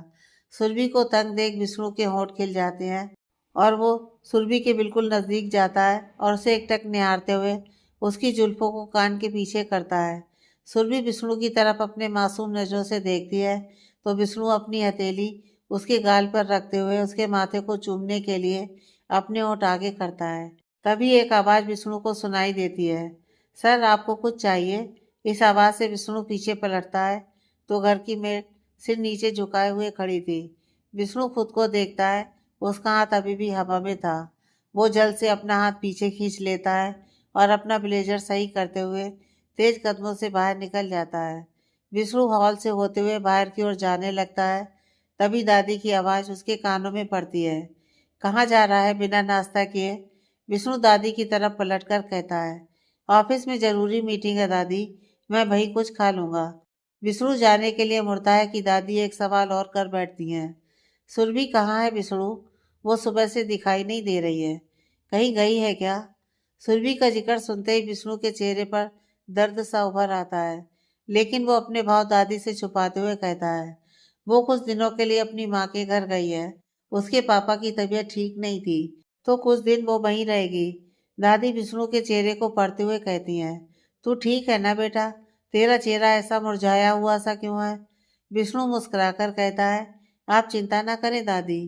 सुरभि को तंग देख विष्णु के होंठ खिल जाते हैं और वो सुरभि के बिल्कुल नज़दीक जाता है और उसे एकटक निहारते हुए उसकी जुल्फों को कान के पीछे करता है। सुरभि विष्णु की तरफ अपने मासूम नज़रों से देखती है तो विष्णु अपनी हथेली उसके गाल पर रखते हुए उसके माथे को चूमने के लिए अपने होंठ आगे करता है। तभी एक आवाज़ विष्णु को सुनाई देती है, सर आपको कुछ चाहिए? इस आवाज़ से विष्णु पीछे पलटता है तो घर की मेड सिर नीचे झुकाए हुए खड़ी थी। विष्णु खुद को देखता है, उसका हाथ अभी भी हवा में था। वो जल्द से अपना हाथ पीछे खींच लेता है और अपना ब्लेजर सही करते हुए तेज कदमों से बाहर निकल जाता है। विष्णु हॉल से होते हुए बाहर की ओर जाने लगता है। तभी दादी की आवाज़ उसके कानों में पड़ती है, कहाँ जा रहा है बिना नाश्ता किए? विष्णु दादी की तरफ पलटकर कहता है, ऑफिस में ज़रूरी मीटिंग है दादी, मैं वहीं कुछ खा लूँगा। विष्णु जाने के लिए मुड़ता है कि दादी एक सवाल और कर बैठती हैं, सुरभि कहाँ है विष्णु? वो सुबह से दिखाई नहीं दे रही है, कहीं गई है क्या? सुरभि का जिक्र सुनते ही विष्णु के चेहरे पर दर्द सा उभर आता है, लेकिन वो अपने भाव दादी से छुपाते हुए कहता है, वो कुछ दिनों के लिए अपनी माँ के घर गई है। उसके पापा की तबीयत ठीक नहीं थी तो कुछ दिन वो वहीं रहेगी। दादी विष्णु के चेहरे को पढ़ते हुए कहती हैं, तू ठीक है ना बेटा? तेरा चेहरा ऐसा मुरझाया हुआ सा क्यों है? विष्णु मुस्कुराकर कहता है, आप चिंता ना करें दादी,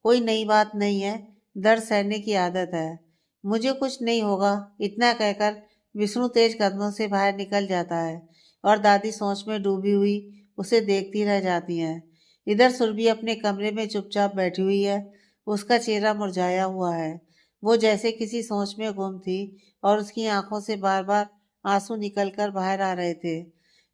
कोई नई बात नहीं है, दर्द सहने की आदत है, मुझे कुछ नहीं होगा। इतना कहकर विष्णु तेज कदमों से बाहर निकल जाता है और दादी सोच में डूबी हुई उसे देखती रह जाती हैं। इधर सुरभि अपने कमरे में चुपचाप बैठी हुई है, उसका चेहरा मुरझाया हुआ है, वो जैसे किसी सोच में गुम थी और उसकी आंखों से बार बार आंसू निकलकर बाहर आ रहे थे।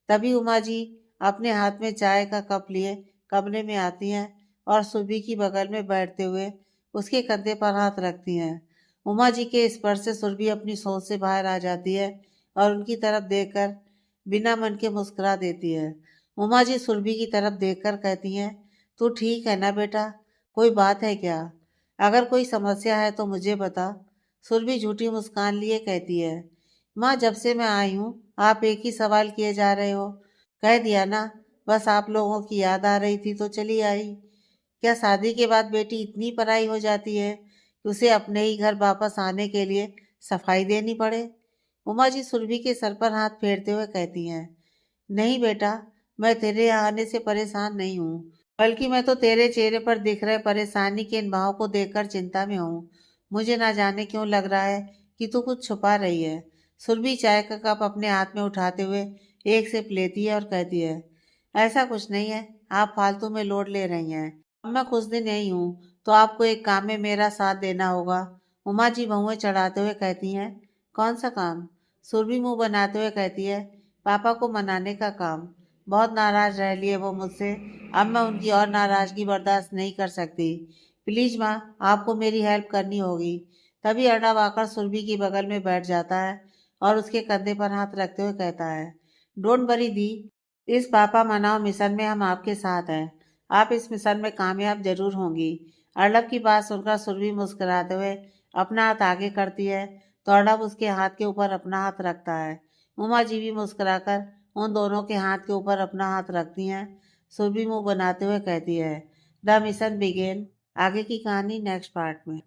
तभी उमा जी अपने हाथ में चाय का कप लिए कमरे में आती हैं और सुरभि की बगल में बैठते हुए उसके कंधे पर हाथ रखती हैं। उमा जी के स्पर्श से सुरभि अपनी सोच से बाहर आ जाती है और उनकी तरफ देखकर बिना मन के मुस्कुरा देती है। उमा जी सुरभि की तरफ देखकर कहती हैं, तू ठीक है ना बेटा, कोई बात है क्या? अगर कोई समस्या है तो मुझे बता। सुरभि झूठी मुस्कान लिए कहती है, माँ जब से मैं आई हूँ आप एक ही सवाल किए जा रहे हो। कह दिया ना, बस आप लोगों की याद आ रही थी तो चली आई। क्या शादी के बाद बेटी इतनी पराई हो जाती है कि उसे अपने ही घर वापस आने के लिए सफाई देनी पड़े? उमा जी सुरभि के सर पर हाथ फेरते हुए कहती हैं, नहीं बेटा, मैं तेरे यहाँ आने से परेशान नहीं हूँ, बल्कि मैं तो तेरे चेहरे पर दिख रहे परेशानी के इन भावों को देखकर चिंता में हूँ। मुझे ना जाने क्यों लग रहा है कि तू कुछ छुपा रही है। सुरभि चाय का कप अपने हाथ में उठाते हुए एक सिप लेती है और कहती है, ऐसा कुछ नहीं है, आप फालतू में लोड ले रही हैं। अब मैं कुछ दिन यही हूँ तो आपको एक काम में मेरा साथ देना होगा। उमा जी भौहें चढ़ाते हुए कहती हैं, कौन सा काम? सुरभि मुंह बनाते हुए कहती है, पापा को मनाने का काम। बहुत नाराज रह लिए वो मुझसे, अब मैं उनकी और नाराजगी बर्दाश्त नहीं कर सकती। प्लीज माँ, आपको मेरी हेल्प करनी होगी। तभी अर्णव आकर सुरभि की बगल में बैठ जाता है और उसके कंधे पर हाथ रखते हुए कहता है, डोंट वरी दी, इस पापा मनाओ मिशन में हम आपके साथ हैं। आप इस मिशन में कामयाब जरूर होंगी। अर्णव की बात सुनकर सुरभि मुस्कुराते हुए अपना हाथ आगे करती है तो अर्णव उसके हाथ के ऊपर अपना हाथ रखता है। उमा जी भी मुस्कुराकर उन दोनों के हाथ के ऊपर अपना हाथ रखती हैं। सुरभि मुंह बनाते हुए कहती है, द मिशन बिगेन। आगे की कहानी नेक्स्ट पार्ट में।